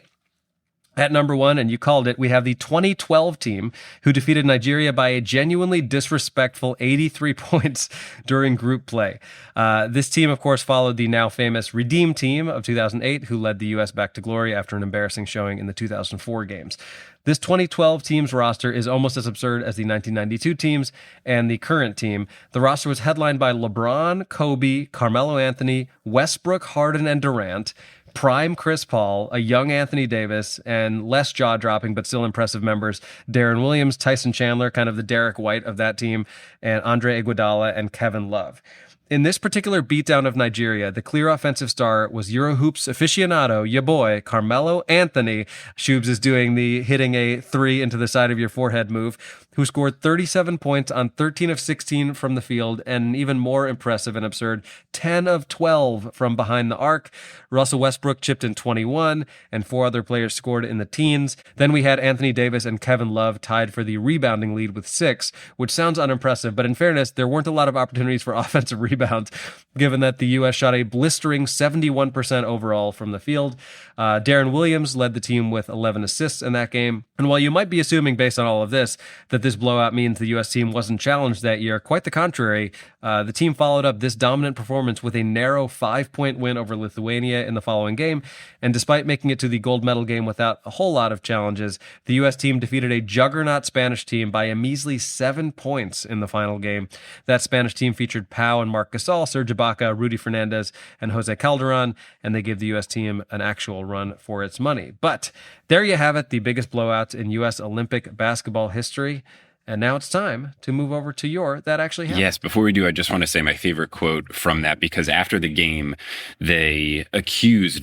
at number 1, and you called it, we have the 2012 team who defeated Nigeria by a genuinely disrespectful 83 points during group play. This team, of course, followed the now famous Redeem team of 2008, who led the U.S. back to glory after an embarrassing showing in the 2004 games. This 2012 team's roster is almost as absurd as the 1992 teams and the current team. The roster was headlined by LeBron, Kobe, Carmelo Anthony, Westbrook, Harden, and Durant, prime Chris Paul, a young Anthony Davis, and less jaw-dropping but still impressive members, Darren Williams, Tyson Chandler, kind of the Derek White of that team, and Andre Iguodala and Kevin Love. In this particular beatdown of Nigeria, the clear offensive star was Eurohoops aficionado, ya boy, Carmelo Anthony. Schubes is doing the hitting a 3 into the side of your forehead move, who scored 37 points on 13 of 16 from the field, and an even more impressive and absurd 10 of 12 from behind the arc. Russell Westbrook chipped in 21, and 4 other players scored in the teens. Then we had Anthony Davis and Kevin Love tied for the rebounding lead with 6, which sounds unimpressive, but in fairness, there weren't a lot of opportunities for offensive rebounds, given that the U.S. shot a blistering 71% overall from the field. Darren Williams led the team with 11 assists in that game. And while you might be assuming, based on all of this, that this blowout means the U.S. team wasn't challenged that year, quite the contrary. The team followed up this dominant performance with a narrow 5-point win over Lithuania in the following game. And despite making it to the gold medal game without a whole lot of challenges, the U.S. team defeated a juggernaut Spanish team by a measly 7 points in the final game. That Spanish team featured Pau and Marc Gasol, Serge Ibaka, Rudy Fernandez, and Jose Calderon, and they gave the U.S. team an actual run for its money. But there you have it, the biggest blowouts in U.S. Olympic basketball history. And now it's time to move over to your That Actually Happened. Yes, before we do, I just want to say my favorite quote from that, because after the game, the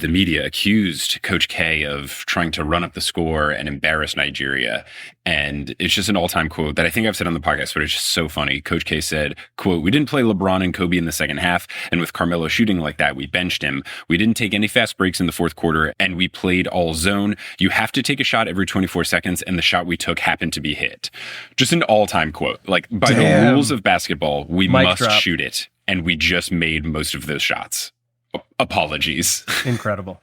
media accused Coach K of trying to run up the score and embarrass Nigeria. And it's just an all-time quote that I think I've said on the podcast, but it's just so funny. Coach K said, quote, "We didn't play LeBron and Kobe in the second half, and with Carmelo shooting like that, we benched him. We didn't take any fast breaks in the fourth quarter, and we played all zone. You have to take a shot every 24 seconds, and the shot we took happened to be hit." Just an all-time quote. Like, by the rules of basketball, we must shoot it, and we just made most of those shots. Apologies. Incredible.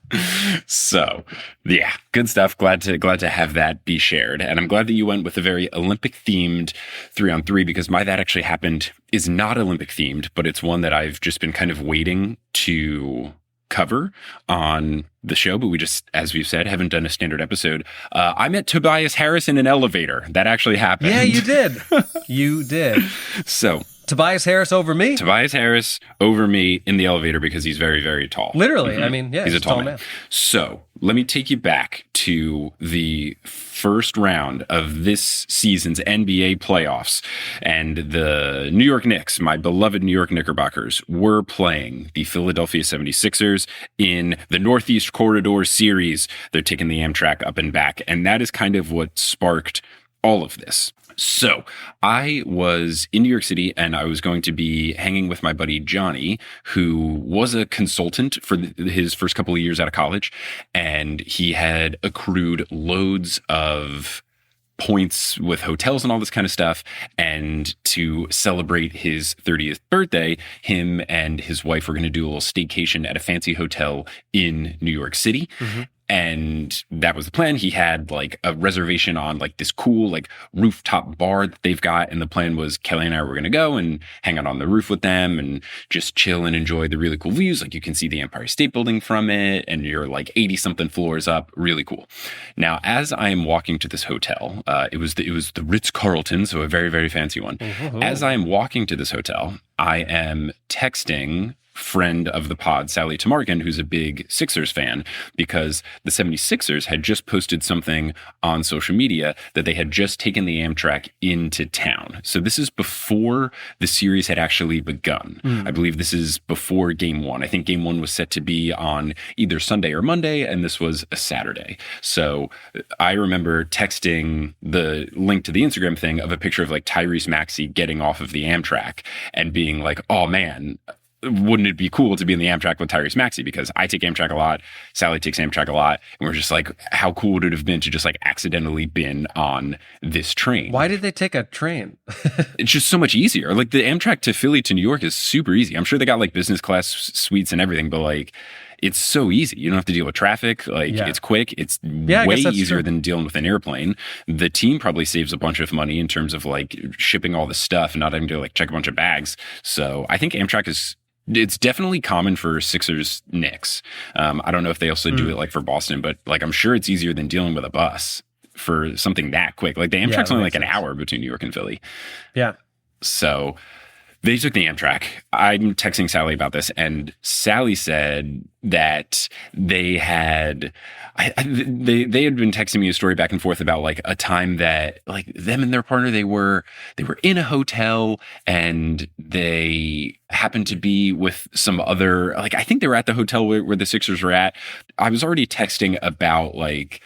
So, yeah, good stuff. Glad to have that be shared. And I'm glad that you went with a very Olympic themed 3-on-3, because my That Actually Happened is not Olympic themed, but it's one that I've just been kind of waiting to cover on the show, but we just, as we've said, haven't done a standard episode. I met Tobias Harris in an elevator. That actually happened. Yeah, you did. You did. So, Tobias Harris over me? Tobias Harris over me in the elevator because he's very, very tall. Literally. I mean, yeah, he's a tall man. So let me take you back to the first round of this season's NBA playoffs. And the New York Knicks, my beloved New York Knickerbockers, were playing the Philadelphia 76ers in the Northeast Corridor Series. They're taking the Amtrak up and back. And that is kind of what sparked all of this. So I was in New York City, and I was going to be hanging with my buddy Johnny, who was a consultant for his first couple of years out of college. And he had accrued loads of points with hotels and all this kind of stuff. And to celebrate his 30th birthday, him and his wife were going to do a little staycation at a fancy hotel in New York City. Mm-hmm. And that was the plan. He had like a reservation on like this cool like rooftop bar that they've got. And the plan was Kelly and I were going to go and hang out on the roof with them and just chill and enjoy the really cool views. Like you can see the Empire State Building from it, and you're like 80 something floors up. Really cool. Now, as I am walking to this hotel, it was the Ritz-Carlton, so a very, very fancy one. Mm-hmm. As I am walking to this hotel, I am texting friend of the pod, Sally Tamarkin, who's a big Sixers fan, because the 76ers had just posted something on social media that they had just taken the Amtrak into town. So this is before the series had actually begun. I believe this is before game one. I think game one was set to be on either Sunday or Monday, and this was a Saturday. So I remember texting the link to the Instagram thing of a picture of like Tyrese Maxey getting off of the Amtrak and being like, oh man, wouldn't it be cool to be in the Amtrak with Tyrese Maxey? Because I take Amtrak a lot, Sally takes Amtrak a lot, and we're just like, how cool would it have been to just like accidentally been on this train? Why did they take a train? It's just so much easier. Like the Amtrak to Philly to New York is super easy. I'm sure they got like business class suites and everything, but like it's so easy. You don't have to deal with traffic. Like it's quick. It's way easier than dealing with an airplane. The team probably saves a bunch of money in terms of like shipping all the stuff and not having to like check a bunch of bags. So I think Amtrak it's definitely common for Sixers Knicks. I don't know if they also do it like for Boston, but like I'm sure it's easier than dealing with a bus for something that quick. Like the Amtrak's only like an hour between New York and Philly. Yeah. So They took the Amtrak. I'm texting Sally about this, and Sally said that they had they had been texting me a story back and forth about like a time that like them and their partner they were in a hotel and they happened to be with some other, like I think they were at the hotel where the Sixers were at. I was already texting about like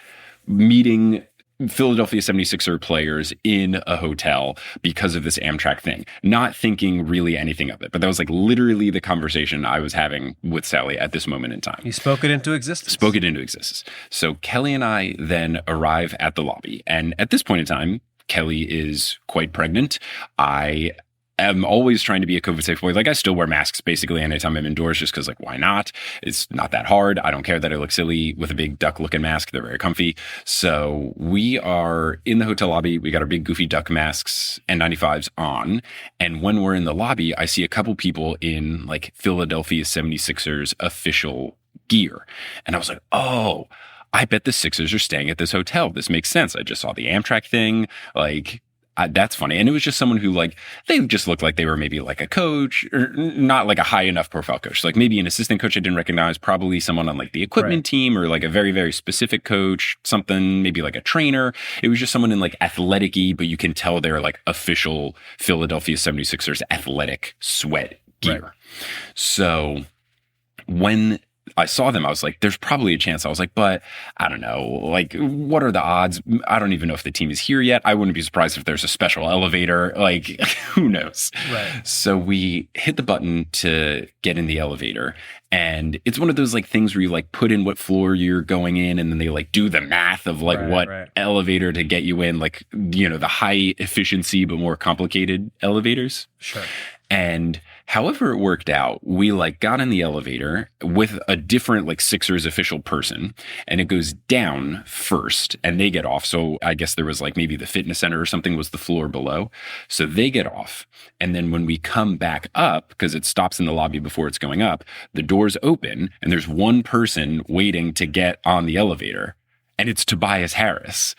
meeting Philadelphia 76er players in a hotel because of this Amtrak thing, not thinking really anything of it. But that was like literally the conversation I was having with Sally at this moment in time. You spoke it into existence. Spoke it into existence. So Kelly and I then arrive at the lobby. And at this point in time, Kelly is quite pregnant. I am always trying to be a COVID safe boy. Like I still wear masks basically anytime I'm indoors just because like, why not? It's not that hard. I don't care that I look silly with a big duck looking mask. They're very comfy. So we are in the hotel lobby. We got our big goofy duck masks and N95s on. And when we're in the lobby, I see a couple people in like Philadelphia 76ers official gear. And I was like, oh, I bet the Sixers are staying at this hotel. This makes sense. I just saw the Amtrak thing. Like, that's funny. And it was just someone who like, they just looked like they were maybe like a coach or not like a high enough profile coach. Like maybe an assistant coach I didn't recognize, probably someone on like the equipment team or like a very, very specific coach, something, maybe like a trainer. It was just someone in like athletic-y, but you can tell they're like official Philadelphia 76ers athletic sweat gear. Right. So when I saw them, I was like, there's probably a chance. I was like, but I don't know, like, what are the odds? I don't even know if the team is here yet. I wouldn't be surprised if there's a special elevator. Like, who knows? Right. So we hit the button to get in the elevator. And it's one of those like things where you like put in what floor you're going in and then they like do the math of like what elevator to get you in, like, you know, the high efficiency but more complicated elevators. Sure. And however it worked out, we like got in the elevator with a different like Sixers official person and it goes down first and they get off. So I guess there was like maybe the fitness center or something was the floor below. So they get off. And then when we come back up, because it stops in the lobby before it's going up, the doors open and there's one person waiting to get on the elevator. And it's Tobias Harris.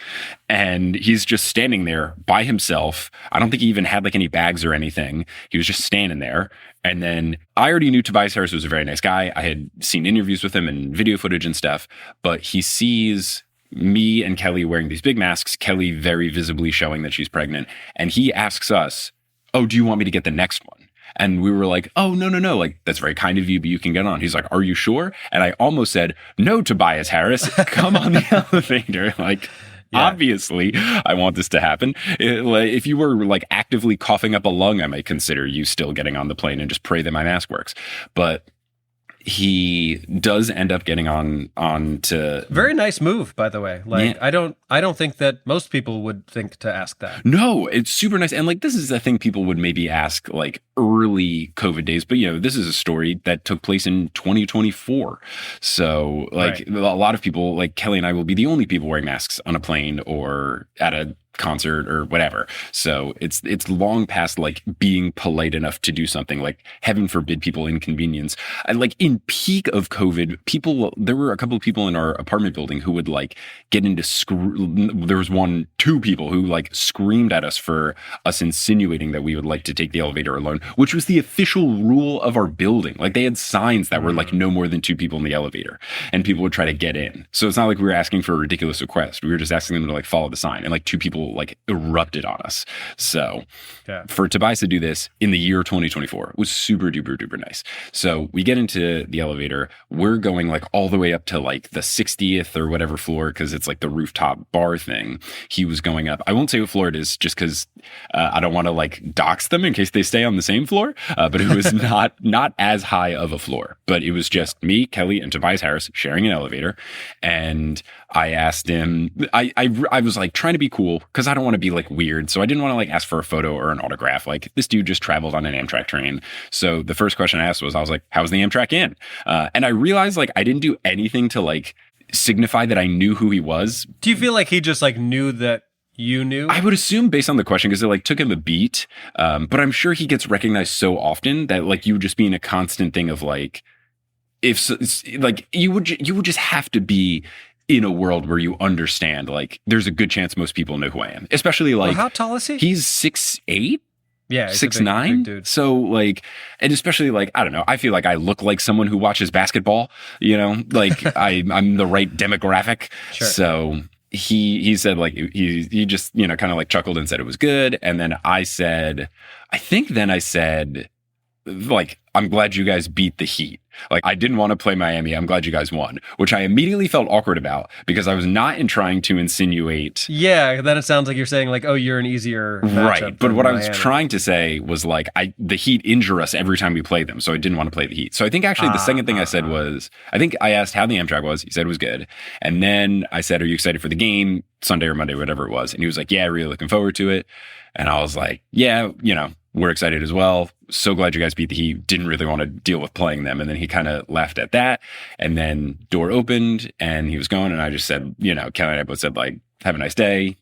And he's just standing there by himself. I don't think he even had like any bags or anything. He was just standing there. And then I already knew Tobias Harris was a very nice guy. I had seen interviews with him and video footage and stuff. But he sees me and Kelly wearing these big masks, Kelly very visibly showing that she's pregnant. And he asks us, oh, do you want me to get the next one? And we were like, oh, no. Like, that's very kind of you, but you can get on. He's like, are you sure? And I almost said, no, Tobias Harris, come on the elevator. Like, obviously, I want this to happen. If you were like actively coughing up a lung, I might consider you still getting on the plane and just pray that my mask works. But he does end up getting on to very nice move, by the way. Like I don't think that most people would think to ask that. No, it's super nice. And like this is the thing people would maybe ask like early COVID days, but you know, this is a story that took place in 2024. So like a lot of people like Kelly and I will be the only people wearing masks on a plane or at a concert or whatever. So it's long past like being polite enough to do something. Like heaven forbid people inconvenience. And like in peak of COVID, there were a couple of people in our apartment building who would like get into there was two people who like screamed at us for us insinuating that we would like to take the elevator alone, which was the official rule of our building. Like they had signs that were like no more than two people in the elevator and people would try to get in. So it's not like we were asking for a ridiculous request. We were just asking them to like follow the sign and like two people like erupted on us. So for Tobias to do this in the year 2024 was super duper duper nice. So we get into the elevator. We're going like all the way up to like the 60th or whatever floor because it's like the rooftop bar thing. He was going up. I won't say what floor it is just because I don't want to like dox them in case they stay on the same floor. But it was not as high of a floor. But it was just me, Kelly, and Tobias Harris sharing an elevator. And I asked him, I was like trying to be cool because I don't want to be like weird. So I didn't want to like ask for a photo or an autograph. Like this dude just traveled on an Amtrak train. So the first question I asked was, I was like, how's the Amtrak in? And I realized like I didn't do anything to like signify that I knew who he was. Do you feel like he just like knew that you knew? I would assume based on the question because it like took him a beat. But I'm sure he gets recognized so often that like you would just be in a constant thing of like, if like you would just have to be in a world where you understand, like, there's a good chance most people know who I am, especially like, how tall is he? He's 6'8". Yeah, 6'9". big dude. So like, and especially like, I don't know, I feel like I look like someone who watches basketball, like I'm the right demographic. Sure. So he said like, he just, kind of like chuckled and said it was good. And then I said, like, I'm glad you guys beat the Heat. Like, I didn't want to play Miami. I'm glad you guys won, which I immediately felt awkward about because I was not trying to insinuate. Yeah, then it sounds like you're saying like, oh, you're an easier matchup. Right. But what I was trying to say was like, the Heat injure us every time we play them. So I didn't want to play the Heat. So I think actually the second thing I said was, I think I asked how the Amtrak was. He said it was good. And then I said, are you excited for the game Sunday or Monday, whatever it was? And he was like, yeah, really looking forward to it. And I was like, yeah, we're excited as well. So glad you guys beat the Heat. Didn't really want to deal with playing them. And then he kind of laughed at that. And then door opened and he was going. And I just said, Kelly and I both said like, have a nice day,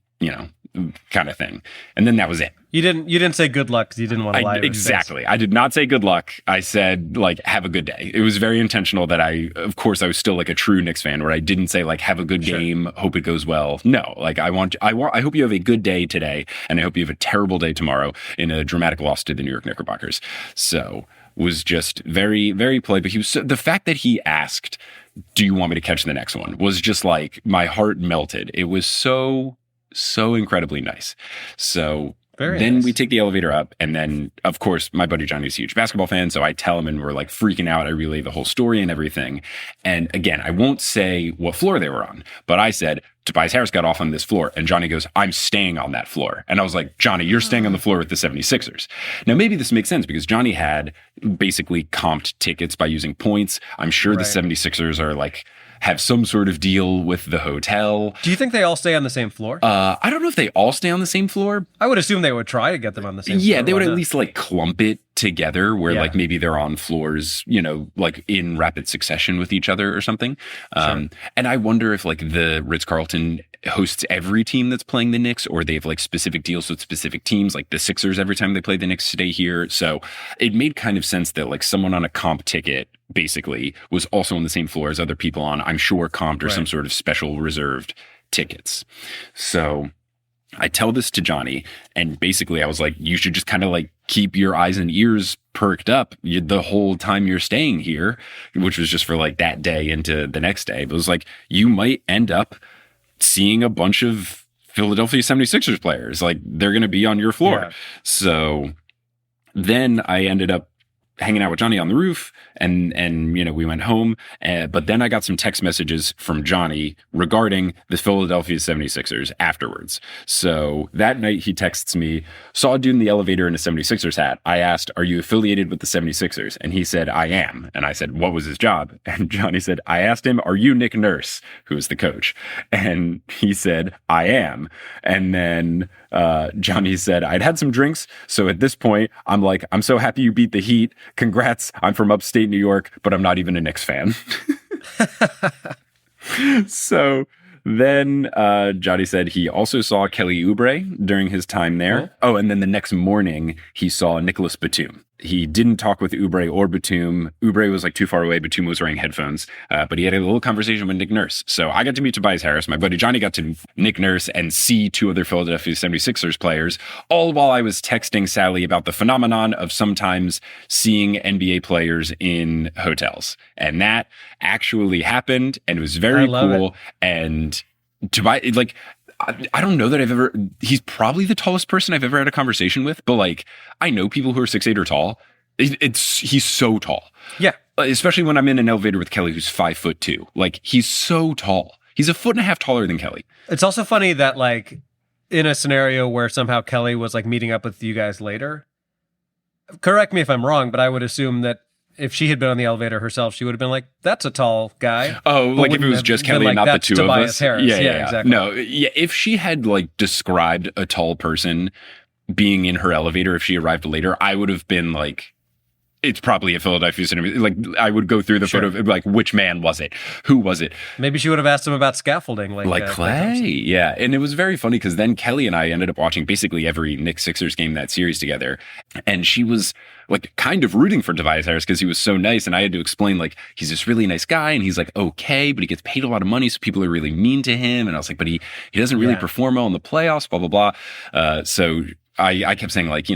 kind of thing. And then that was it. You didn't say good luck because you didn't want to lie. Exactly. I did not say good luck. I said like, have a good day. It was very intentional that of course I was still like a true Knicks fan where I didn't say like, have a good game. Hope it goes well. No, like I hope you have a good day today. And I hope you have a terrible day tomorrow in a dramatic loss to the New York Knickerbockers. So was just very, very polite. But the fact that he asked, do you want me to catch the next one was just like, my heart melted. It was so incredibly nice. So then we take the elevator up, and then, of course, my buddy Johnny's a huge basketball fan, so I tell him, and we're like freaking out. I relay the whole story and everything. And again, I won't say what floor they were on, but I said, Tobias Harris got off on this floor, and Johnny goes, I'm staying on that floor. And I was like, Johnny, you're staying on the floor with the 76ers. Now, maybe this makes sense because Johnny had basically comped tickets by using points. I'm sure the 76ers are like, have some sort of deal with the hotel. Do you think they all stay on the same floor? I don't know if they all stay on the same floor. I would assume they would try to get them on the same floor. Yeah, they would at least like clump it together where like maybe they're on floors, like in rapid succession with each other or something. And I wonder if like the Ritz-Carlton hosts every team that's playing the Knicks, or they have like specific deals with specific teams, like the Sixers every time they play the Knicks stay here. So it made kind of sense that like someone on a comp ticket basically was also on the same floor as other people on, I'm sure, comped or some sort of special reserved tickets. So I tell this to Johnny, and basically I was like, you should just kind of like keep your eyes and ears perked up the whole time you're staying here, which was just for like that day into the next day. But it was like, you might end up seeing a bunch of Philadelphia 76ers players. Like they're going to be on your floor. Yeah. So then I ended up hanging out with Johnny on the roof, and we went home. But then I got some text messages from Johnny regarding the Philadelphia 76ers afterwards. So that night he texts me, saw a dude in the elevator in a 76ers hat. I asked, are you affiliated with the 76ers? And he said, I am. And I said, what was his job? And Johnny said, I asked him, are you Nick Nurse, who's the coach? And he said, I am. And then Johnny said, I'd had some drinks. So at this point, I'm like, I'm so happy you beat the Heat. Congrats. I'm from upstate New York, but I'm not even a Knicks fan. So then Johnny said he also saw Kelly Oubre during his time there. Oh, and then the next morning, he saw Nicholas Batum. He didn't talk with Oubre or Batum. Oubre was like too far away. Batum was wearing headphones, but he had a little conversation with Nick Nurse. So I got to meet Tobias Harris. My buddy Johnny got to Nick Nurse and see two other Philadelphia 76ers players, all while I was texting Sally about the phenomenon of sometimes seeing NBA players in hotels. And that actually happened, and it was very cool. And Tobias, like, I don't know that he's probably the tallest person I've ever had a conversation with, but like, I know people who are 6'8" or tall. He's so tall. Yeah. Especially when I'm in an elevator with Kelly, who's 5'2". Like, he's so tall. He's a foot and a half taller than Kelly. It's also funny that like in a scenario where somehow Kelly was like meeting up with you guys later, correct me if I'm wrong, but I would assume that if she had been on the elevator herself, she would have been like, that's a tall guy. Oh, like if it was just Kelly and not the two Tobias of us. Harris. Yeah, exactly. No, yeah. If she had like described a tall person being in her elevator, if she arrived later, I would have been like, it's probably a Philadelphia cinema. Like, I would go through the photo of like, which man was it? Who was it? Maybe she would have asked him about scaffolding. Like Clay. Yeah. And it was very funny because then Kelly and I ended up watching basically every Knicks Sixers game that series together. And she was like kind of rooting for Tobias Harris because he was so nice. And I had to explain, like, he's this really nice guy and he's like, okay, but he gets paid a lot of money. So people are really mean to him. And I was like, but he doesn't really perform well in the playoffs, blah, blah, blah. So I kept saying, like,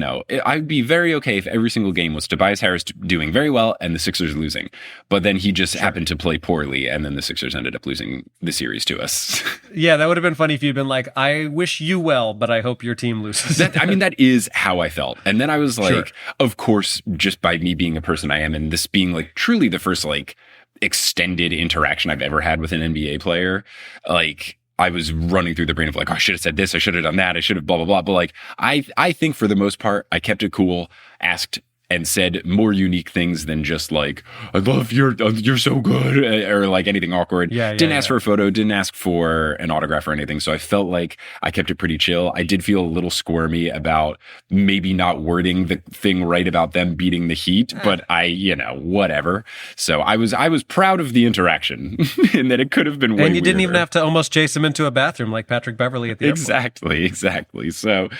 I'd be very okay if every single game was Tobias Harris doing very well and the Sixers losing. But then he just happened to play poorly, and then the Sixers ended up losing the series to us. Yeah, that would have been funny if you'd been like, I wish you well, but I hope your team loses. That is how I felt. And then I was like, of course, just by me being a person I am, and this being like truly the first like extended interaction I've ever had with an NBA player, like, I was running through the brain of like, oh, I should have said this, I should have done that, I should have blah, blah, blah. But like, I think for the most part, I kept it cool, asked and said more unique things than just like, I love you're so good, or like anything awkward. Didn't ask for a photo, didn't ask for an autograph or anything. So I felt like I kept it pretty chill. I did feel a little squirmy about maybe not wording the thing right about them beating the Heat, but whatever. So I was proud of the interaction and that it could have been way And you didn't weirder. even have to almost chase him into a bathroom like Patrick Beverley at the airport. Exactly. So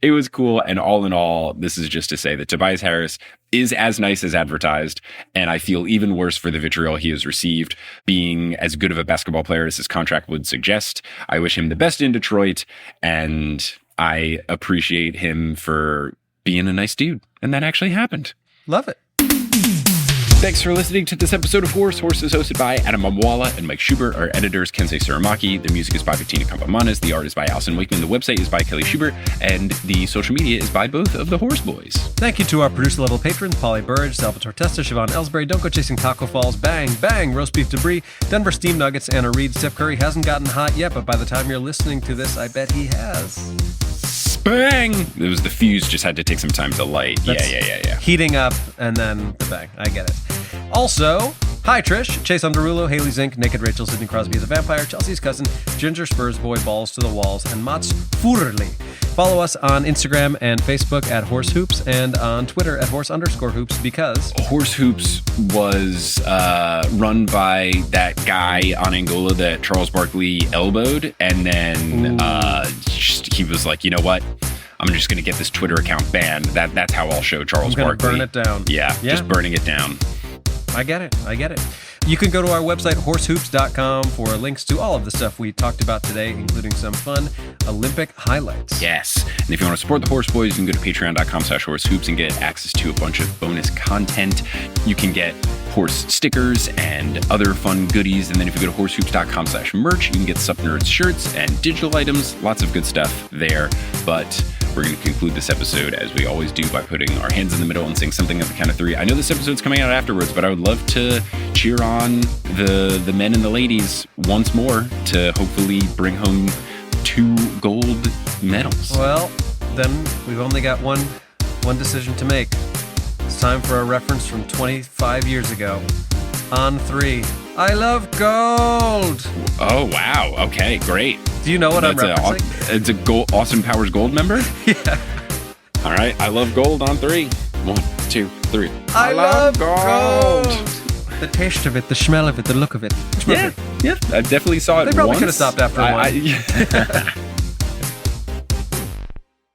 it was cool. And all in all, this is just to say that Tobias Harris is as nice as advertised, and I feel even worse for the vitriol he has received, being as good of a basketball player as his contract would suggest. I wish him the best in Detroit, and I appreciate him for being a nice dude, and that actually happened. Love it. Thanks for listening to this episode of Horse. Horse is hosted by Adam Mamwala and Mike Schubert. Our editors, Kensei Suramaki. The music is by Bettina Kampamanis. The art is by Alison Wakeman. The website is by Kelly Schubert. And the social media is by both of the Horse Boys. Thank you to our producer-level patrons, Polly Burridge, Salvatore Testa, Siobhan Ellsbury, Don't Go Chasing Taco Falls, Bang, Bang, Roast Beef Debris, Denver Steam Nuggets, Anna Reed. Steph Curry hasn't gotten hot yet, but by the time you're listening to this, I bet he has. Bang! It was the fuse just had to take some time to light. That's Yeah. Heating up and then the bang. I get it. Also, hi Trish, Chase Underulo, Haley Zink, Naked Rachel, Sidney Crosby is a vampire, Chelsea's cousin, Ginger Spurs Boy, Balls to the Walls, and Mats Furli. Follow us on Instagram and Facebook at Horse Hoops and on Twitter at Horse_Hoops because Horse Hoops was run by that guy on Angola that Charles Barkley elbowed, and then he was like, you know what? I'm just going to get this Twitter account banned. That's how I'll show Charles Barkley. Burn it down. Yeah, just burning it down. I get it. You can go to our website, horsehoops.com, for links to all of the stuff we talked about today, including some fun Olympic highlights. Yes. And if you want to support the Horse Boys, you can go to patreon.com/horsehoops and get access to a bunch of bonus content. You can get horse stickers and other fun goodies. And then if you go to horsehoops.com/merch, you can get Sup Nerds shirts and digital items. Lots of good stuff there. But we're going to conclude this episode, as we always do, by putting our hands in the middle and saying something at the count of three. I know this episode's coming out afterwards, but I would love to cheer on the men and the ladies once more to hopefully bring home 2 gold medals. Well, then we've only got one decision to make. It's time for a reference from 25 years ago. On 3. I love gold! Oh, wow. Okay, great. Do you know what I'm referencing? It's a Austin Powers Goldmember? Yeah. All right, I love gold on 3. 1, 2, 3. I love gold! The taste of it, the smell of it, the look of it. Yeah, I definitely saw it. They probably once. could have stopped after one.